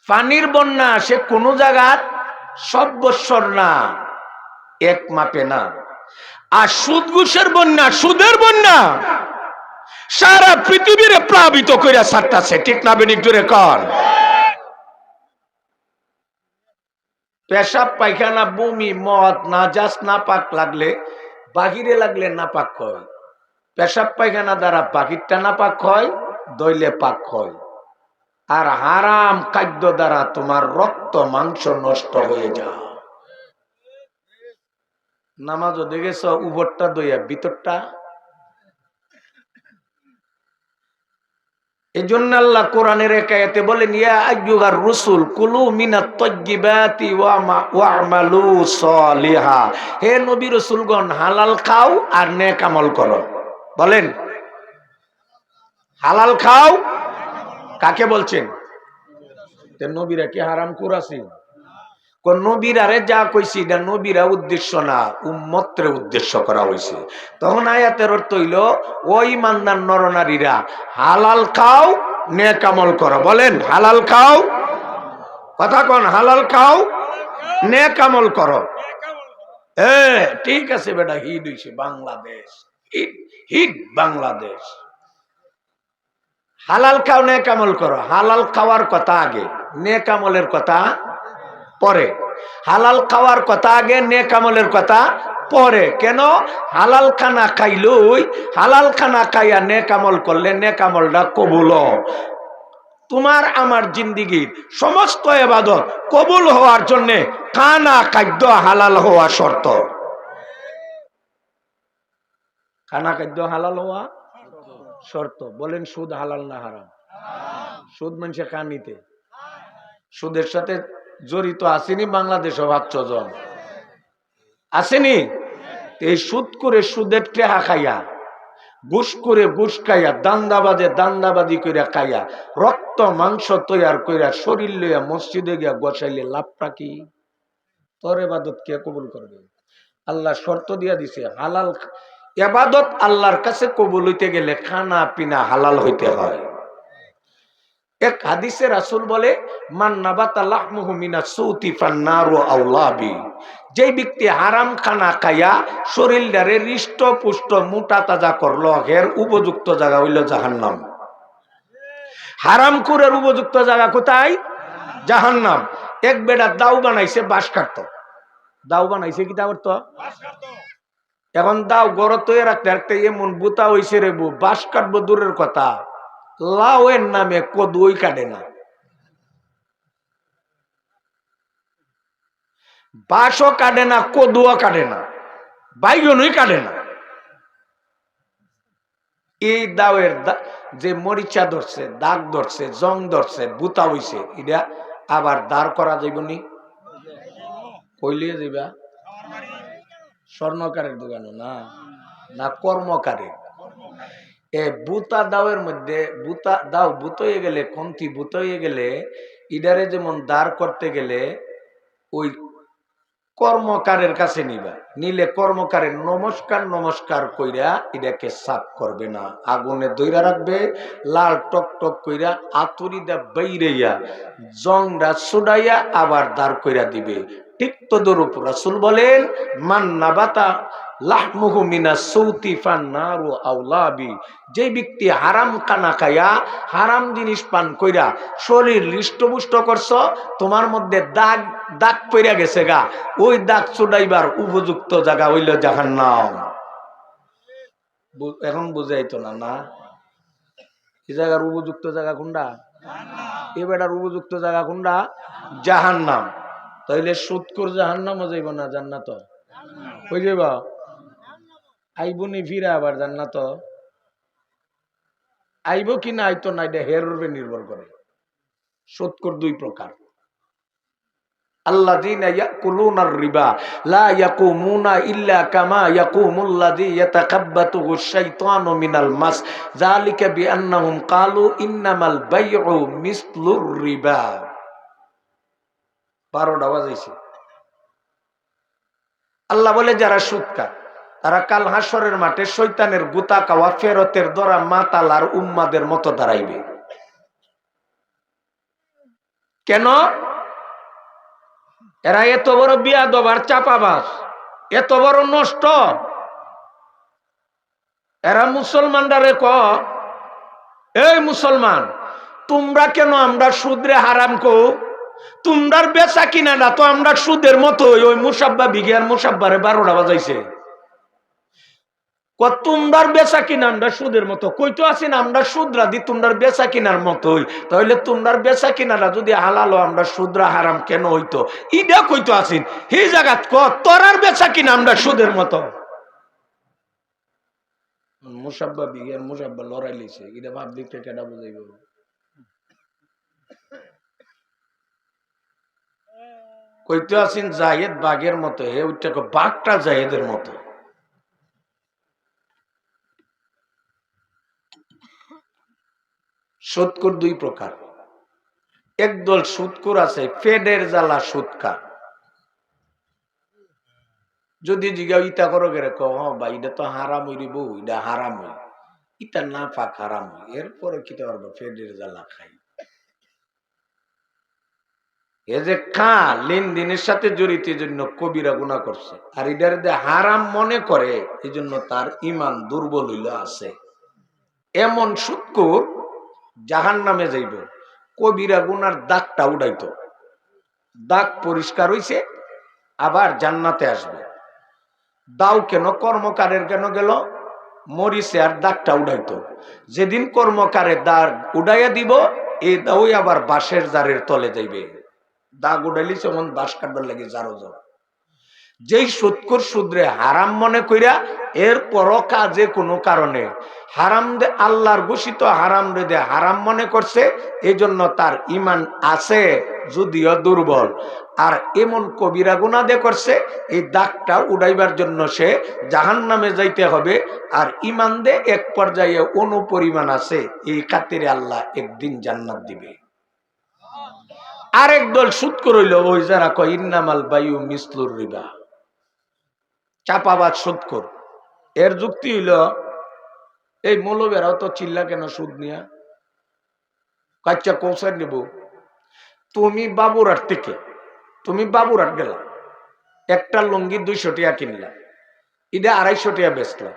পানির বন্যা সে কোন জায়গার সব বৎসর না এক মাপে না আর সুদ ঘুষের বন্যা সুদের বন্যা সারা পৃথিবীর প্লাবিত করে ছাড়তেছে ঠিক না বেনিক জোরে কর পেশাব পায়খানা বমি মদ নাজাস না পাক লাগলে বাহিরে লাগলে না পাক হয় পেশাব পায়খানা দ্বারা বাহিরটা না পাক হয় দইলে পাক হয় আর হারাম খাদ্য দ্বারা তোমার রক্ত মাংস নষ্ট হয়ে যায় নামাজও দেখেছ উপরটা দইয়া ভিতরটা এই জন্য আল্লাহ কোরআনের এক আয়াতে বলেন, ইয়া আইয়ুহার রাসূল কুলু মিনাত তাইয়্যিবাতি ওয়া'মালু সলিহা। হে নবী রাসূলগণ, হালাল খাও আর নেক আমল করো। বলেন, হালাল খাও কাকে বলছেন? তে নবীরা কি হারাম করেছে? কোন নবীরারে যা কইছি এটা নবীরা উদ্দেশ্য না, উম্মতরে উদ্দেশ্য করা হয়েছে। তখন আয়াতের অর্থ হইল, ওই ইমানদার নরনারীরা হালাল খাও নেক আমল করো। বলেন, হালাল খাও, কথা কোন, হালাল খাও নেক আমল করো। ঠিক আছে বেটা, হিট হইছে বাংলাদেশ, হিট হিট বাংলাদেশ। হালাল খাও নেক আমল করো। হালাল খাওয়ার কথা আগে, নেক আমলের কথা পরে। হালাল খাওয়ার কথা আগে, নেক আমলের কথা পরে। কেন? হালাল খানা খাইলই, হালাল খানা খাইয়া নেক আমল করলে নেক আমলটা কবুল। তোমার আমার জিন্দিগির সমস্ত ইবাদত কবুল হওয়ার জন্য খানা খাদ্য হালাল হওয়া শর্ত। খানা খাদ্য হালাল হওয়া শর্ত। বলেন, সুদ হালাল না হারাম? সুদ মানুষে কানিতে, সুদের সাথে জড়িত আসেনি বাংলাদেশে 500 জন আসেনি। এই সুদ করে সুদের টেহা খাইয়া, ঘুষ করে ঘুষ খাইয়া, দান্দাবাদে দান্দাবাদি কইরা খাইয়া, রক্ত মাংস তৈয়ার কইরা শরীর লইয়া মসজিদে গিয়া গোসাইলে লাভটা কি? তোর ইবাদত কে কবুল করবে? আল্লাহ শর্ত দিয়া দিছে, হালাল ইবাদত আল্লাহর কাছে কবুল হইতে গেলে খানা পিনা হালাল হইতে হয়। এক হাদিসে রাসূল বলে, মান নাবাতা লাহমুহু মিনাস সুতি ফান্নারু আওলা বি। যে ব্যক্তি হারাম খানা খাইয়া শরীরটারে হৃষ্ট পুষ্ট মোটা তাজা করলো, এর উপযুক্ত জায়গা হইল জাহান্নাম। হারাম খুরের উপযুক্ত জায়গা কোথায়? জাহান্নাম। এক বেটা দাও বানাইছে, বাঁশ কাটতো। দাও বানাইছে কি দাও তো? এখন দাও গড় তৈরি রাখতে রাখতে এমন বুতা হইছে রে বউ, বাঁশ কাটবো দূরের কথা, লাউয়ের নামে কদুই কাটে না, বাঁশও কাটে না, কদুও কাটে না, বাইগনই কাটে না। এই দাওয়ের যে মরিচা ধরছে, দাগ ধরছে, জং ধরছে, বুতা হইছে, এটা আবার দাঁড় করা যাইব নি? কইলে যাইবা স্বর্ণকারের দোকানে না, না কর্মকারের। বুতা দাওয়ের মধ্যে বুতা দাও বুতইয়ে গেলে, কমতি বুতইয়ে গেলে, ইডারে যেমন দাঁড় করতে গেলে ওই কর্মকারের কাছে নিবা, নিলে কর্মকারের নমস্কার নমস্কার কইরা এটাকে সাফ করবে না, আগুনে দইরা রাখবে, লাল টক টক কইরা আতুরি দা বাইরেইয়া জংটা ছুডাইয়া আবার দাঁড় কইরা দিবে। ঠিক তদরূপ রাসূল বলেন, মান নাবাতা লাহমুহু মিনাস সৌতি ফান্নারু আওলা বি। যে ব্যক্তি হারাম খানা খাইয়া, হারাম জিনিস পান কইরা শরীর হৃষ্টপুষ্ট করছ, তোমার মধ্যে দাগ দাগ পইরা গেছে গা, ওই দাগ ছুটাইবার উপযুক্ত জায়গা হইল জাহান্নাম। এখন বুঝাইতো না, না এই জায়গার উপযুক্ত জায়গা কোনটা? এ বেটার উপযুক্ত জায়গা কোনটা? জাহান্নাম। তাইলে সুদখোর জাহান্নামও যাইব না, জান্নাত হয়ে যাইব। আইবনি ফিরে আবার জান্নাত আইব কি না আইতো না, এটা হের উপরে নির্ভর করে। সুদখোর দুই প্রকার, আল্লাযীনা ইয়াকুলুনার রিবা লা ইয়াকুমুনা ইল্লা কামা ইয়াকুমুল্লাযী ইয়াতাকাব্বাতুহু শাইতানু মিনাল মাস যালিকা বিআন্নাহুম ক্বালু ইন্নামাল বাইউ মিসলুর রিবা। 12টা বাজাইছে। আল্লাহ বলে, যারা সুদ খায় তারা কাল হাসরের মাঠে শয়তানের গুতা খাওয়া ফেরতের দ্বারা মাতাল আর উম্মাদের মতো দাঁড়াইবে। কেন? এরা এত বড় বিয়াদব আর চাপাবাজ, এত বড় নষ্ট। এরা মুসলমানরা ক, এই মুসলমান, তোমরা কেন আমরা সুদরে হারাম কো? তোমরার বেচা কিনাটা তো আমরা সুদের মতো। ওই মুসাব্বা বিঘিয়ার মুসাব্বারে 12টা বাজাইছে। তোমরার বেচা কিনা আমরা সুদের মতো, কইতো আছি না আমরা সুদরা দি তোমরার বেচা কিনার মতোই। তাহলে তোমরার বেচা কিনারা যদি হালালো, আমরা সুদরা হারাম কেন হইতো? ইডা কইতো আছেন এই জায়গা তোরার বেচা কিনা আমরা সুদের মতো। মুসাব্বা বিঘের মুসাব্বা লড়াই লিছে এটা ভাব দিকটা কেটা বুঝাইব কইতে আছেন জাহেদ বাঘের মতো হে ওইটাকে বাঘটা জাহেদের মতো। সুদকুর দুই প্রকার, একদল সুদকুর আছে পেটের জ্বালা সুদকার। যদি জিগা ইটা করো গেলে বা এটা তো হারাম হইব, এটা হারাম হই, ইটা না পাক হারাম হই, এরপরে কিতে পারবো পেটের জ্বালা খাই। এ যে খা লেনদেনের সাথে জড়িত এই জন্য কবিরা গুনাহ করছে, আর এটার হারাম মনে করে এই জন্য তার ইমান দুর্বল হইল আছে। এমন সুদকুর জাহান্নামে যাইব, কবিরা গুনার দাগটা উড়াইতো, দাগ পরিষ্কার হইছে আবার জান্নাতে আসবে। দাও কেন কর্মকারের কেন গেল মরিছে আর দাগটা উড়াইতো, যেদিন কর্মকারের দাগ উড়াইয়া দিব এই দাওই আবার বাঁশের জারের তলে যাইবে। দাগ উড়াইলি যেমন বাঁশ কাটবার লাগে জারো যাও। যেই সুদকুর সুদরে হারাম মনে কইরা এরপরও কাজে কোনো কারণে হারাম দে আল্লাহর ঘোষিত হারাম রে হারাম মনে করছে, এই জন্য তার ইমান আছে যদিও দুর্বল। আর এমন কবিরা গুনাহ দে করছে এই দাগটা উড়াইবার জন্য সে জাহান্নামে যাইতে হবে। আর ইমান দে এক পর্যায়ে অনুপরিমাণ আছে, এই খাতিরে আল্লাহ একদিন জান্নাত দিবে। আরেক দল সুদখোর হইল ওই যারা কয় ইন্নামাল বায়ু মিসলুর রিবা, চাপাবাজ সুদখোর। এর যুক্তি হইল এই মৌলবেরাও তো চিল্লা কেন সুদ নিয়া, কাচ্চা কৌশল নেব। তুমি বাবুরাট থেকে বাবুরাট গেলা, একটা লুঙ্গি 200 টাকা কিনলা, এটা 250 টাকা বেচলা,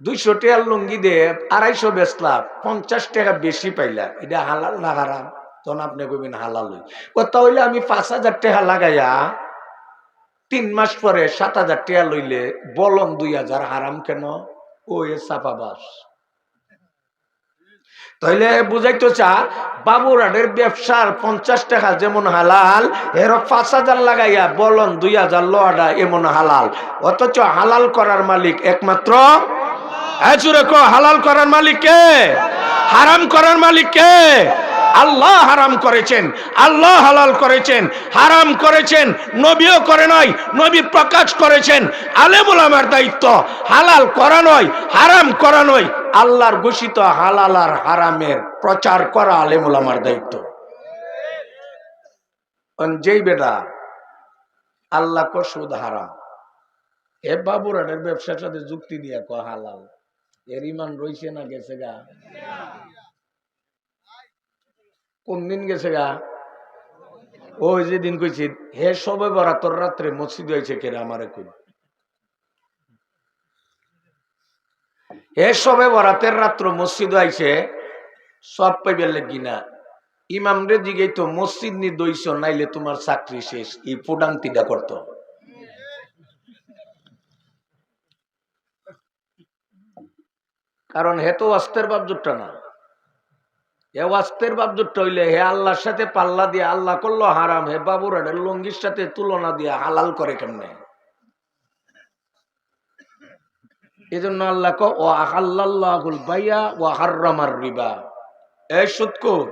200 টাকার লুঙ্গি দিয়ে 250 বেচলা, 50 টাকা বেশি পাইলা, এটা হালাল না হারাম? তখন আপনি কইবেন হালাল। কথা হইলে আমি 5000 টাকা লাগাইয়া 3 মাস পরে 7000 টাকা লইলে বলন 2000 হারাম কেন? ও এ চাপাবাস। তাইলে বুঝাইতো চা বাবুরাটের ব্যবসার 50 টাকা যেমন হালাল, এর 5000 লাগাইয়া বলন 2000 লোয়াডা এমন হালাল। অথচ হালাল করার মালিক একমাত্র হালাল করার মালিক কে? হারাম করার মালিক কে? আল্লাহ হারাম করেছেন, আল্লাহ হালাল করেছেন। হারাম করেছেন নবীও করে নাই, নবী প্রকাশ করেছেন। আলেম ওলামার দায়িত্ব হালাল করা নয়, হারাম করা নয়, আল্লাহর ঘোষিত হালাল আর হারামের প্রচার করা আলেম ওলামার দায়িত্ব। যেই বেটা আল্লাহ কো সুদ হারাম, এ বাবুরাটের ব্যবসার সাথে যুক্তি দিয়া ক হালাল, এর ইমান রইছে না গেছে গা? কোন দিন গেছে গা? ওই যে দিন কইছি হে সবে বরাতর রাত্রে মসজিদ হয়েছে কেরা আমারে কই, হে সবে বরাতের রাত্র মসজিদ আইছে সব পাইবার লাগি না। ইমাম রে দিকে তো মসজিদ নি দইছ নাইলে তোমার চাকরি শেষ, এই পোডাংতিটা করত। কারণ হে তো অস্তের বাবজুটটা না, হে অস্তের বাবজুটটা হইলে হে আল্লাহর সাথে পাল্লা দিয়ে আল্লাহ করলো হারাম, হে বাবুরাটের লঙ্গির সাথে তুলনা দিয়ে হালাল করে কেমনে? এই জন্য আল্লাহ কো ও আহাল্লাল্লাহুল বাইয়া ওয়া হাররামার রিবা। এই সুদখোর,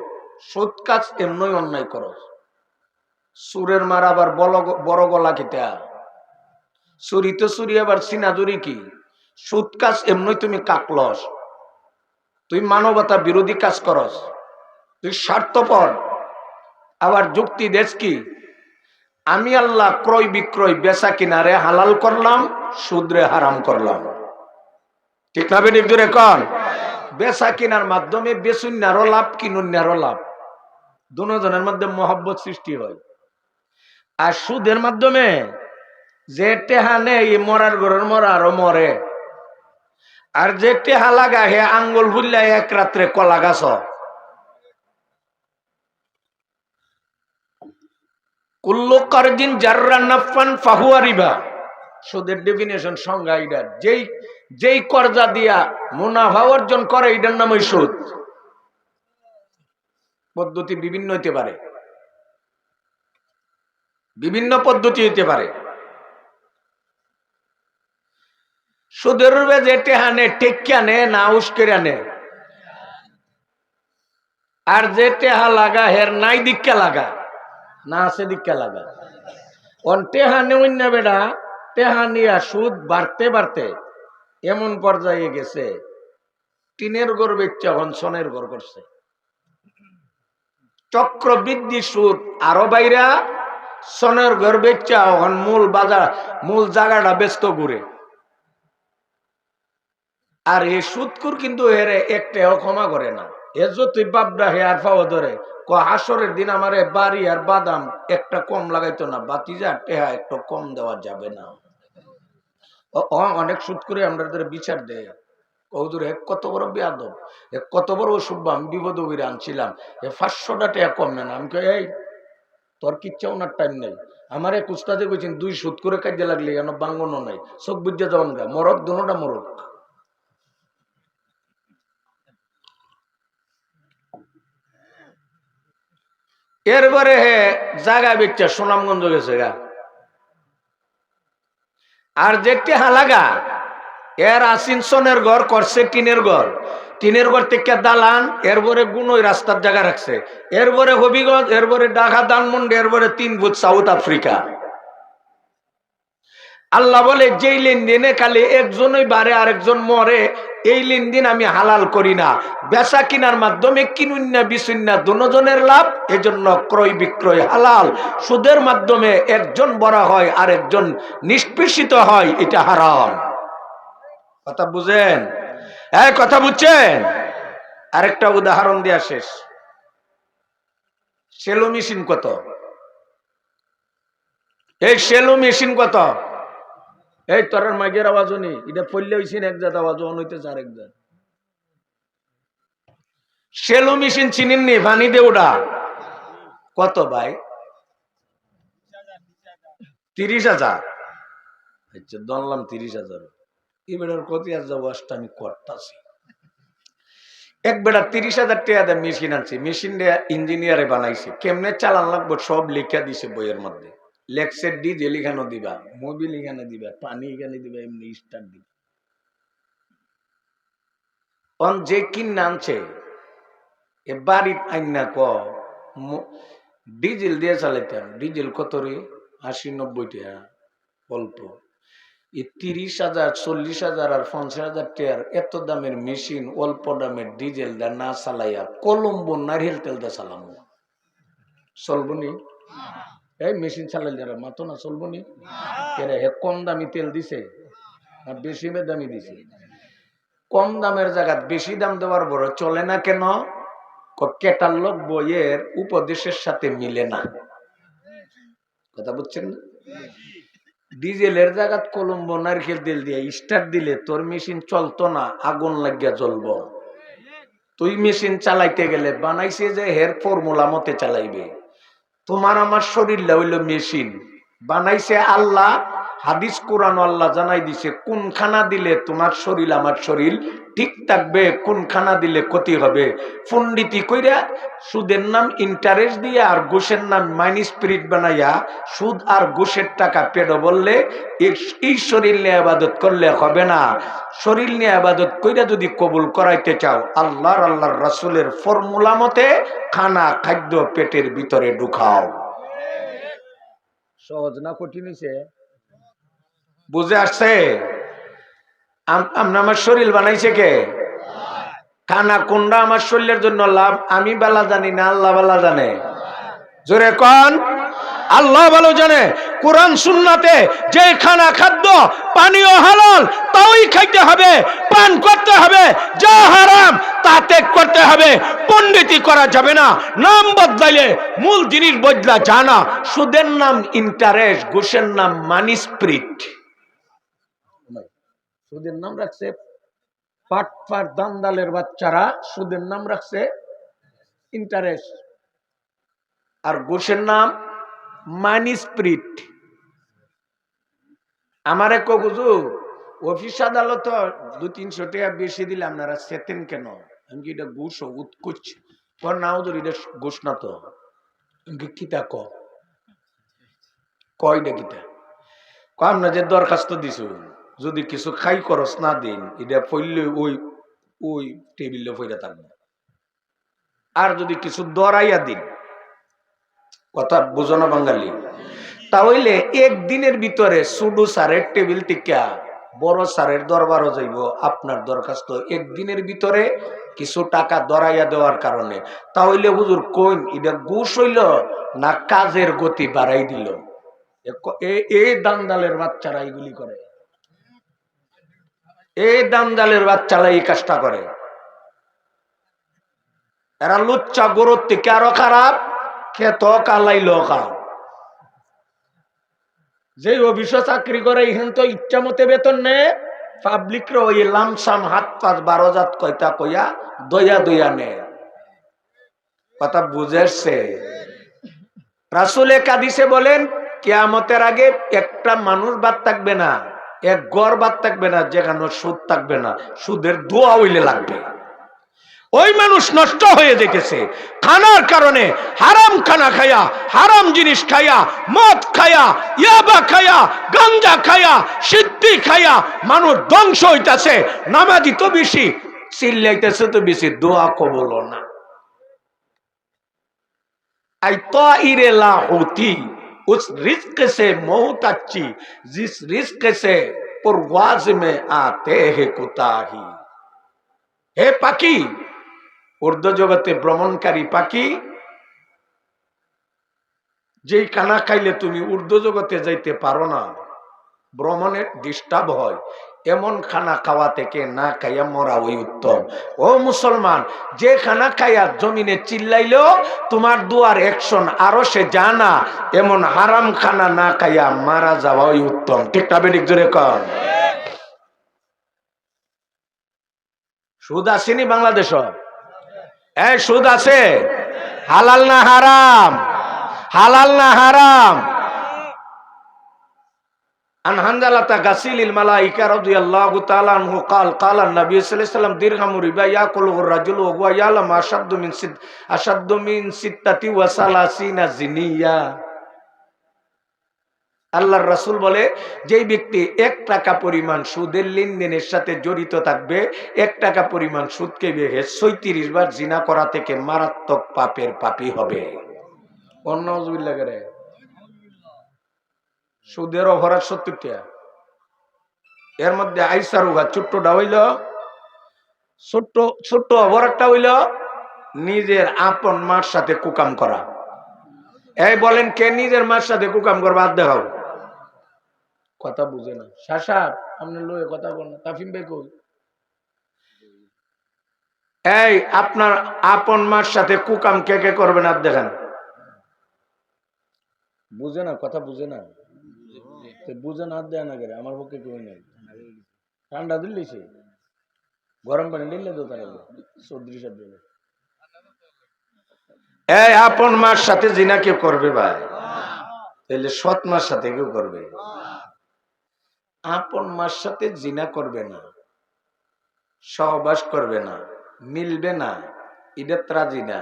সুদ কাজ এমনই অন্যায় করো। সুরের মার আবার বড় গলা কিতা, চুরি তো চুরি আবার সিনাজুরি কি? সুদ কাজ এমনই তুমি কাকলস, তুই মানবতা বিরোধী কাজ করস, তুই স্বার্থপর। আবার যুক্তি দেশ কি? আমি আল্লাহ ক্রয় বিক্রয় বেচা কিনারে হালাল করলাম, সুদরে হারাম করলাম। ঠিক না বেঠিক জোরে কন? বেচা কিনার মাধ্যমে বেচুন্যারও লাভ, কিনুন্যারও লাভ, দুজনের মধ্যে মহব্বত সৃষ্টি হয়। আর সুদের মাধ্যমে যে টেহা নেই মরার ঘরের মরা আরো মরে, আর যে টেহা লাগা হে আঙ্গুল ভুল্লাই এক রাত্রে কলা গাছ। কুল্লু কারদিন জাররা নাফান ফাহুয়া রিবা। সুদের ডেফিনেশন সংজ্ঞা এটা, যেই কর্জা দিয়া মুনাফা অর্জন করে এটার নামই সুদ। পদ্ধতি বিভিন্ন হইতে পারে, বিভিন্ন পদ্ধতি হইতে পারে। সুদের রূপে যে টেহানে টেক্কা নে না উস্কের আনে, আর যে টেহা লাগা হের নাই দিক্কা লাগা না আছে দিক্কা লাগা। অন টেহা নেই না বেড়া, টেহা নিয়া সুদ বাড়তে বাড়তে এমন পর্যায়ে গেছে টিনের ঘর বেচা এখন সনের ঘর করছে। চক্রবৃদ্ধি সুদ আরো বাইরা, সনের ঘর বেচা এখন মূল বাজার মূল জায়গাটা ব্যস্ত ঘুরে। আর এই সুদকুর কিন্তু হেরে একটাও ক্ষমা করে না। এ যতই বাপডা হে আর পাওয়া ধরে হাসরের দিন আমারে বাড়ি আর বাদাম একটা কম লাগাইতো না, বাতিজা টেহা একটু কম দেওয়া যাবে না। অনেক সুদ করে আমরা বিচার দেয় কৌদুরে কত বড় বেয়াদব, কত বড় অসভ্য। আমি বিপদ করে আনছিলাম 500টা টাকা কম নেন। আমি কই এই তোর কিচ্ছা ওনার টাইম নেই। আমার এক উস্তাদে কইছেন 2 সুদ করে কাজে লাগলে কেন বাঙ্গনো নাই, চোখ বুঝে যাওয়ান গা মরক দোনোটা মরক। এরপরে হে জায়গা বেচা সুনামগঞ্জ গেছে গা। আর যে টেহা লাগা এর আসিনসনের ঘর করছে টিনের ঘর, টিনের ঘর থেকে দালান, এরপরে গুনই রাস্তার জায়গা রাখছে, এরপরে হবিগঞ্জ, এরপরে ঢাকা ধানমন্ডি, এরপরে 3 ফুট সাউথ আফ্রিকা। আল্লাহ বলে যেই লেনদেনে খালি একজনই বাড়ে আরেকজন মরে, এই লেনদেন আমি হালাল করি না। বেচা কিনার মাধ্যমে কিনুন্না বিচুন্না দুজনের লাভ, এজন্য ক্রয় বিক্রয় হালাল। সুদের মাধ্যমে একজন বড় হয় আর একজন নিষ্পেষিত হয়, এটা হারাম। কথা বুঝেন? এই কথা বুঝছেন? আরেকটা উদাহরণ দেয়া শেষ। সেলো মেশিন কত? এই সেলো মেশিন কত? এই তোর মাগের আওয়াজও নেই, এটা পড়লে হইছেন এক জাত আওয়াজ, অন হইতেছে আরেক জাত। সেলো মেশিন চিনেননি? পানি দে ওটা কত ভাই? 30,000। আচ্ছা দনলাম 30,000। এই বেটার কত আর যাবো আমি করতাছি। এক বেটা 30,000 টাকা দিয়ে মেশিন আনছে, মেশিন দিয়ে ইঞ্জিনিয়ারে বানাইছে, কেমনে চালান লাগবো সব লিখা দিছে বইয়ের মধ্যে। লেখছে ডিজেল এখানে দিবা, মোবিল এখানে দিবা, পানি এখানে দিবা, এমনি স্টার্ট দিবা। অন যে কিনে আনছে এ বাড়ির আইনা ক ডিজেল দিয়ে চালাইতাম, ডিজেল কত রে? 80-90 টাকা অল্প। এই 30,000 40,000 আর 50,000 টাকার এত দামের মেশিন অল্প দামের ডিজেল দা না চালাইয়া কলম্বো নারিয়েল তেল দা চালানো চলবনি? এই মেশিন চালাইলে মাতো না চলবনি? হে কম দামি তেল দিছে না বেশি দামি দিছে? কম দামের জায়গা বেশি দাম দেওয়ার বড় চলে না কেন? ক্যাটালগ বইয়ের উপদেশের সাথে মিলে না। কথা বুঝছেন না? ডিজেলের জায়গা কলম্বো নারকেল তেল দিয়ে স্টার্ট দিলে তোর মেশিন চলতো না, আগুন লাগিয়া জ্বলবো। তুই মেশিন চালাইতে গেলে বানাইছে যে হের ফর্মুলা মতে চালাইবে। তোমার আমার শরীর হইল মেশিন, বানাইছে আল্লাহ। হাদিস কোরআন আল্লাহ জানাই দিছে কোনখানা দিলে তোমার শরীর আমার শরীর ঠিক থাকবে, কোনখানা দিলে ক্ষতি হবে। পন্ডিতি কইরা সুদের নাম ইন্টারেস্ট দিয়ে আর ঘুষের নাম মাইনি স্পিরিট বানাইয়া সুদ আর ঘুষের টাকা পেড়ো বললে এই শরীর নিয়ে আবাদত করলে হবে না। শরীর নিয়ে আবাদত কইরা যদি কবুল করাইতে চাও আল্লাহর রাসূলের ফর্মুলা মতে খানা খাদ্য পেটের ভিতরে ঢুকাও। সহজ না কঠিন হইছে? বুঝে আসছে? আমার শরীর বানাইছে কে? খানা কোনটা আমার শরীরের জন্য লাভ আমি বেলা জানি না, আল্লাহ বেলা জানে। জোরে কোন? আল্লাহ ভালো জানে। কোরআন সুন্নাতে যে খানা খাদ্য পানীয় হালাল তাই খাইতে হবে, পান করতে হবে, যা হারাম তা ত্যাগ করতে হবে। পণ্ডিতি করা যাবে না। নাম বদলাইলে মূল জিনিস বদলা জানা। সুদের নাম ইন্টারেস্ট, ঘুষের নাম মানি স্পিরিট। সুদের নাম রাখছে পাটপার দান্দালের বাচ্চারা, সুদের নাম রাখছে ইন্টারেস্ট, আর ঘুষের নাম মানি স্পিরিট। আমার এক হুজুর অফিস আদালত 200-300 টাকা বেশি দিলে আপনারা চেতেন কেন? আমি কি এটা ঘুষ উৎকুচ? না হুজুর এটা ঘুষ না তো। কিতা কয়টা কিতা আপনার যে দরখাস্ত দিছ যদি কিছু খাই খরচ না দিন এটা পড়লে ওই ওই টেবিলে পড়ে থাকবে। আর যদি কিছু দরাইয়া দিন, কথা বুঝো না বাঙালি, তাহলে একদিনের ভিতরে সুডু সারের টেবিল টিকা বড় সারের দরবারও যাইব আপনার দরখাস্ত একদিনের ভিতরে কিছু টাকা দরাইয়া দেওয়ার কারণে। তাহলে হুজুর কইন এটা ঘুষ হইল না কাজের গতি বাড়াই দিল? এই দান্দালের বাচ্চারা এইগুলি করে, এই দান্দালের বাচ্চারা এই কাজটা করে। এরা লুচ্চা গরুর থেকে আরো খারাপ, খেত কালাইল খারাপ। যে অফিসে চাকরি করে এখান তো ইচ্ছা মতে বেতন নেয়, পাবলিক রে ওই লামসাম হাত 5-12 কয়টা কইয়া দয়া দয়া নেয়। কথা বুঝেছে? রাসূল হাদিসে বলেন কিয়ামতের আগে একটা মানুষ বাদ থাকবে না, এক গড় বাদ থাকবে না যেখানে সুদ থাকবে না, সুদের দোয়া হইলে লাগবে। ওই মানুষ নষ্ট হয়ে যেতেছে খানার কারণে, হারাম খানা খায়া, হারাম জিনিস খায়া, মদ খায়া, ইয়াবা খায়া, গাঞ্জা খায়া, সিদ্ধি খায়া মানুষ ধ্বংস হইতাছে। নামাজি তো বেশি, চিল্লাইতেছে তো বেশি, দোয়া কবুল না। आई ताइर लाहौती उस रिस्क से मौत अच्छी जिस रिस्क से परवाज में आते हैं कुताही। हे पाखी, ঊর্ধ্ব জগতে ভ্রমণকারী পাখি, যেই খানা খাইলে তুমি ঊর্ধ্ব জগতে যাইতে পারো না, ভ্রমণের ডিস্টার্ব হয়, এমন খানা খাওয়া থেকে না খাইয়া মরা ওই উত্তম। ও মুসলমান, যে খানা খাইয়া জমিনে চিল্লাইলেও তোমার দুয়ার অ্যাকশন আরো সে জানা, এমন হারাম খানা না খাইয়া মারা যাওয়া ওই উত্তম। ঠিক না বেঠিক? জোরে কর। সুদ আসেনি বাংলাদেশ? এই সুদ আছে? হালাল না হারাম? হালাল না হারাম? عن حنظلة غسيل الملائكة رضي الله تعالى عنه قال قال النبي صلى الله عليه وسلم درهم ربا يأكله الرجل وهو يعلم أشد من 36 زنيا। আল্লাহর রাসূল বলে, যেই ব্যক্তি 1 টাকা পরিমাণ সুদের লেনদেনের সাথে জড়িত থাকবে, 1 টাকা পরিমাণ সুদ খেয়ে 36 বার জিনা করা থেকে মারাত্মক পাপের পাপী হবে। অন্নাউযুবিল্লাহ করে সুদের অপরাধ 70টা। এর মধ্যে আইসার উহা ছোট্টটা হইল, ছোট্ট অপরাধটা হইল নিজের আপন মার সাথে কুকাম করা। এই বলেন কে নিজের মার সাথে কুকাম করবে? হাত দেখাও। কথা বুঝে না শাসা, আপনি লয়ে কথা বল না। তাফিম ভাই কই? এই আপনার আপন মার সাথে কুকাম কে কে করবেন? হাত দেখান। বুঝে না, কথা বুঝে না, বুঝে না, হাত দেয় না। করে আমার পক্ষে কেউ নেই। ঠান্ডা দিল্লিছে, গরম পানি দিলে তো তারা সর্দি সাথে। এই আপন মার সাথে জিনা কেউ করবে ভাই? তাহলে সৎ মার সাথে কেউ করবে? আপন মার সাথে জিনা করবে না, সহবাস করবে না, মিলবে না, এটা রাজি না।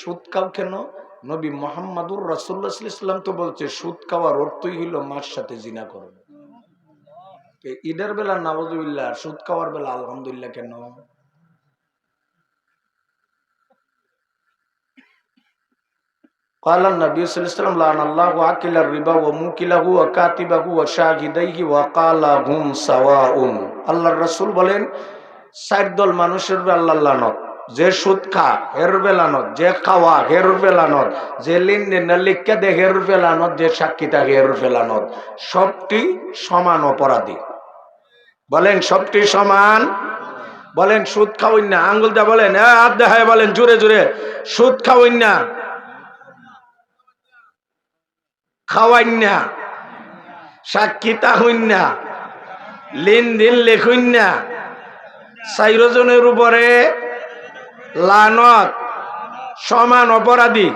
সুদ খাও কেন? নবী মুহাম্মদুর রাসূলুল্লাহ সাল্লাল্লাহু আলাইহি ওয়াসাল্লাম তো বলছে সুদ খাওয়ার অর্থই হইল মার সাথে জিনা করবে। ঈদের বেলা নাউযুবিল্লাহ, সুদ খাওয়ার বেলা আলহামদুলিল্লাহ কেন? قال النبي صلى الله عليه وسلم لعن الله آكل الربا وموكله وكاتبه وشاهديه وقال هم سواء। আল্লাহর রাসূল বলেন 4 দল মানুষের আল্লাহর লানত। যে সুদ খা হের বেলানত, যে খাওয়া হের বেলানত, যে লেনদেন লিখকে দে হের বেলানত, যে সাক্ষী থাকে হের বেলানত। সবটি সমান অপরাধী। বলেন সবটি সমান। বলেন সুদ খাওয়াই না, আঙ্গুল দা বলেন, হাত দেখায় বলেন জোরে জোরে, সুদ খাওয়াই না, খাওয়াই না, সাক্ষীতা হইন না, লেনদেন লেখুন না, 4 জনের উপরে লানত, সমান অপরাধী।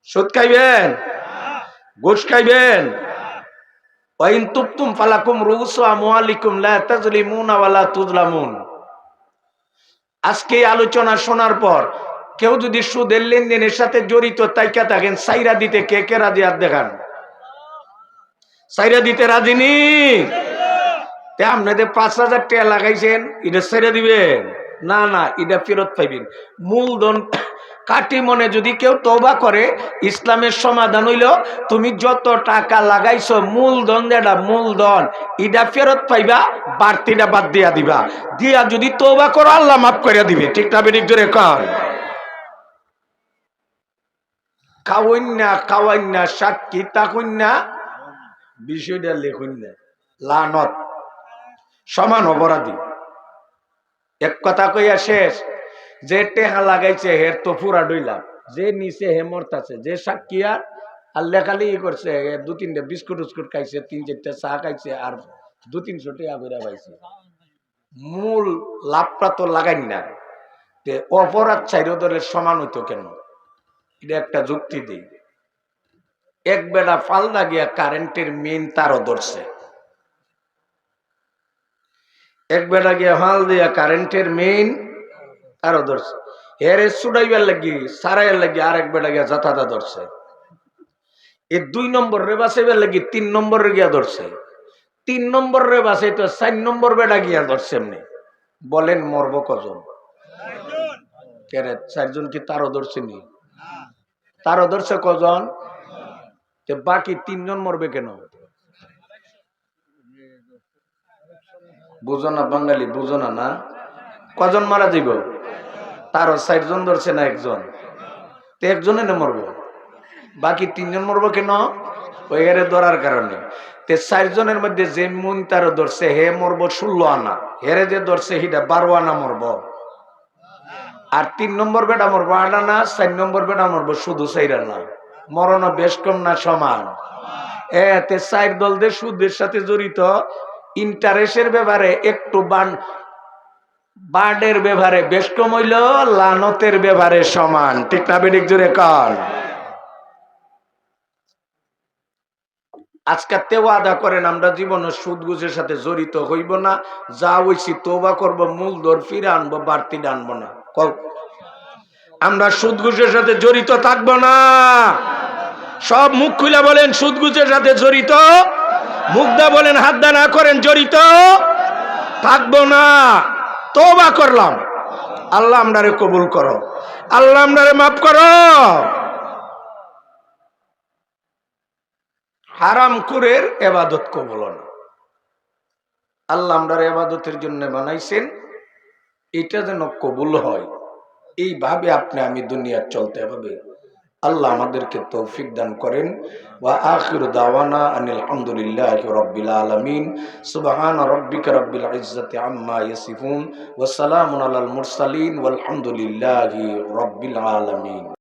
সুদ খাইবেন? ঘুষ খাইবেন? ওয়াইন তুবতুম ফালাকুম রুউসু আমওয়ালিকুম লা তাজলিমুনা ওয়া লা তুজলামুন। আজকে আলোচনা শোনার পর কেউ যদি সুদের লেনদেনের সাথে জড়িত তাইকা থাকেন, সাইরা দিতে কে কে রাজি? হাত দেখান। সাইরা দিতে রাজি নি? তে আপনাদের 5,000 টাকা লাগাইছেন, এটা ছেড়ে দিবেন না? না, এটা ফেরত পাইবেন। মূলধন কাটি মনে যদি কেউ তওবা করে, ইসলামের সমাধান হইল তুমি যত টাকা লাগাইছো মূলধন, যেটা মূলধন এটা ফেরত পাইবা, বাড়তিটা বাদ দিয়া দিবা। দিয়া যদি তওবা করো আল্লাহ মাফ করে দিবে। ঠিক না বেঠিক জোরে কর। কাওয়াইন্না সাক্ষী তাকুন্না, বিষয়টা লেখুন না, লানত সমান অপরাধী। এক কথা কইয়া শেষ। যে টেহা লাগাইছে হের তো পুরা ডইলাম, যে নিচে হে মরতাছে, যে সাক্ষী আর লেখালি করছে, 2-3টা বিস্কুট উস্কুট খাইছে, 3-4টা চা খাইছে, আর 200-300 টাকা করে পাইছে। মূল লাভটা তো লাগাই না, অপরাধ চাইরো দলের সমান হইতো কেন? এটা একটা যুক্তি দিই। এক বেলা ফালদা গিয়া কারেন্টের মেইন তারও ধরছে, এক বেলা গিয়া ফাল দিয়া কারেন্টের মেইন তারও ধরছে। হেরে ছুটাইবার লাগি সারাইবার লাগি আর এক বেলা গিয়া যাতাদা ধরছে। এই 2 নম্বর রে বাঁচাইবার লাগি 3 নম্বর রে গিয়া ধরছে। 3 নম্বর রে বাঁচাই তো 4 নম্বর বেটা গিয়া ধরছে। এমনি বলেন মরবো কজন? কেরে 4 জন কি তারও ধরছে নি? তারও ধরছে কজন? বাকি 3 জন মরবে কেন? বুঝো না বাঙালি, বুঝো না? না, কজন মারা যাইব? তারও 4 জন ধরছে না একজন, তো একজনে না মরবো, বাকি 3 জন মরবো কেন? ওই হেরে ধরার কারণে। 4 জনের মধ্যে যে মুন তারও ধরছে হে মরবো 16 আনা, হেরে যে ধরছে হিটা 12 আনা মরবো। আর 3 নম্বর বেটা মরবো 8 আনা, 4 নম্বর বেটা মরবো শুধু 4 আনা। মরণ বেশ কম না সমান? এতে 4 দলদের সুদের সাথে জড়িত, ইন্টারেস্টের ব্যাপারে একটু বার্ডের ব্যাপারে বেশ কম হইল, লানতের ব্যাপারে সমান। ঠিক না বেঠিক জোরে কর। আজকাতেও আদা করেন আমরা জীবনে সুদ ঘুষের সাথে জড়িত হইব না, যা হইছি তওবা করব, মূলধন ফিরে আনবো, বাড়তি আনবো না। আমরা সুদ ঘুষের সাথে জড়িত থাকবো না। সব মুখ খুলে বলেন সুদ ঘুষের সাথে জড়িত, মুখদা বলেন হাত দা না করেন জড়িত থাকবো না। তওবা করলাম, আল্লাহ আমরারে কবুল করো, আল্লাহ আমরারে মাফ করো। হারাম কুরের ইবাদত কবুল না। আল্লাহ আমরারে ইবাদতের জন্য বানাইছেন, এটা যেন কবুল হয়, এইভাবে আপনি আমি দুনিয়ার চলতে হবে। আল্লাহ আমাদেরকে তৌফিক দান করেন। ওয়া আখিরু দাওয়ানা আনিল হামদুলিল্লাহি রাব্বিল আলামিন। সুবহান রাব্বিকা রাব্বিল ইজ্জাতি আম্মা ইয়াসিফুন ওয়া সালামুন আলাল মুরসালিন ওয়াল হামদুলিল্লাহি রাব্বিল আলামিন।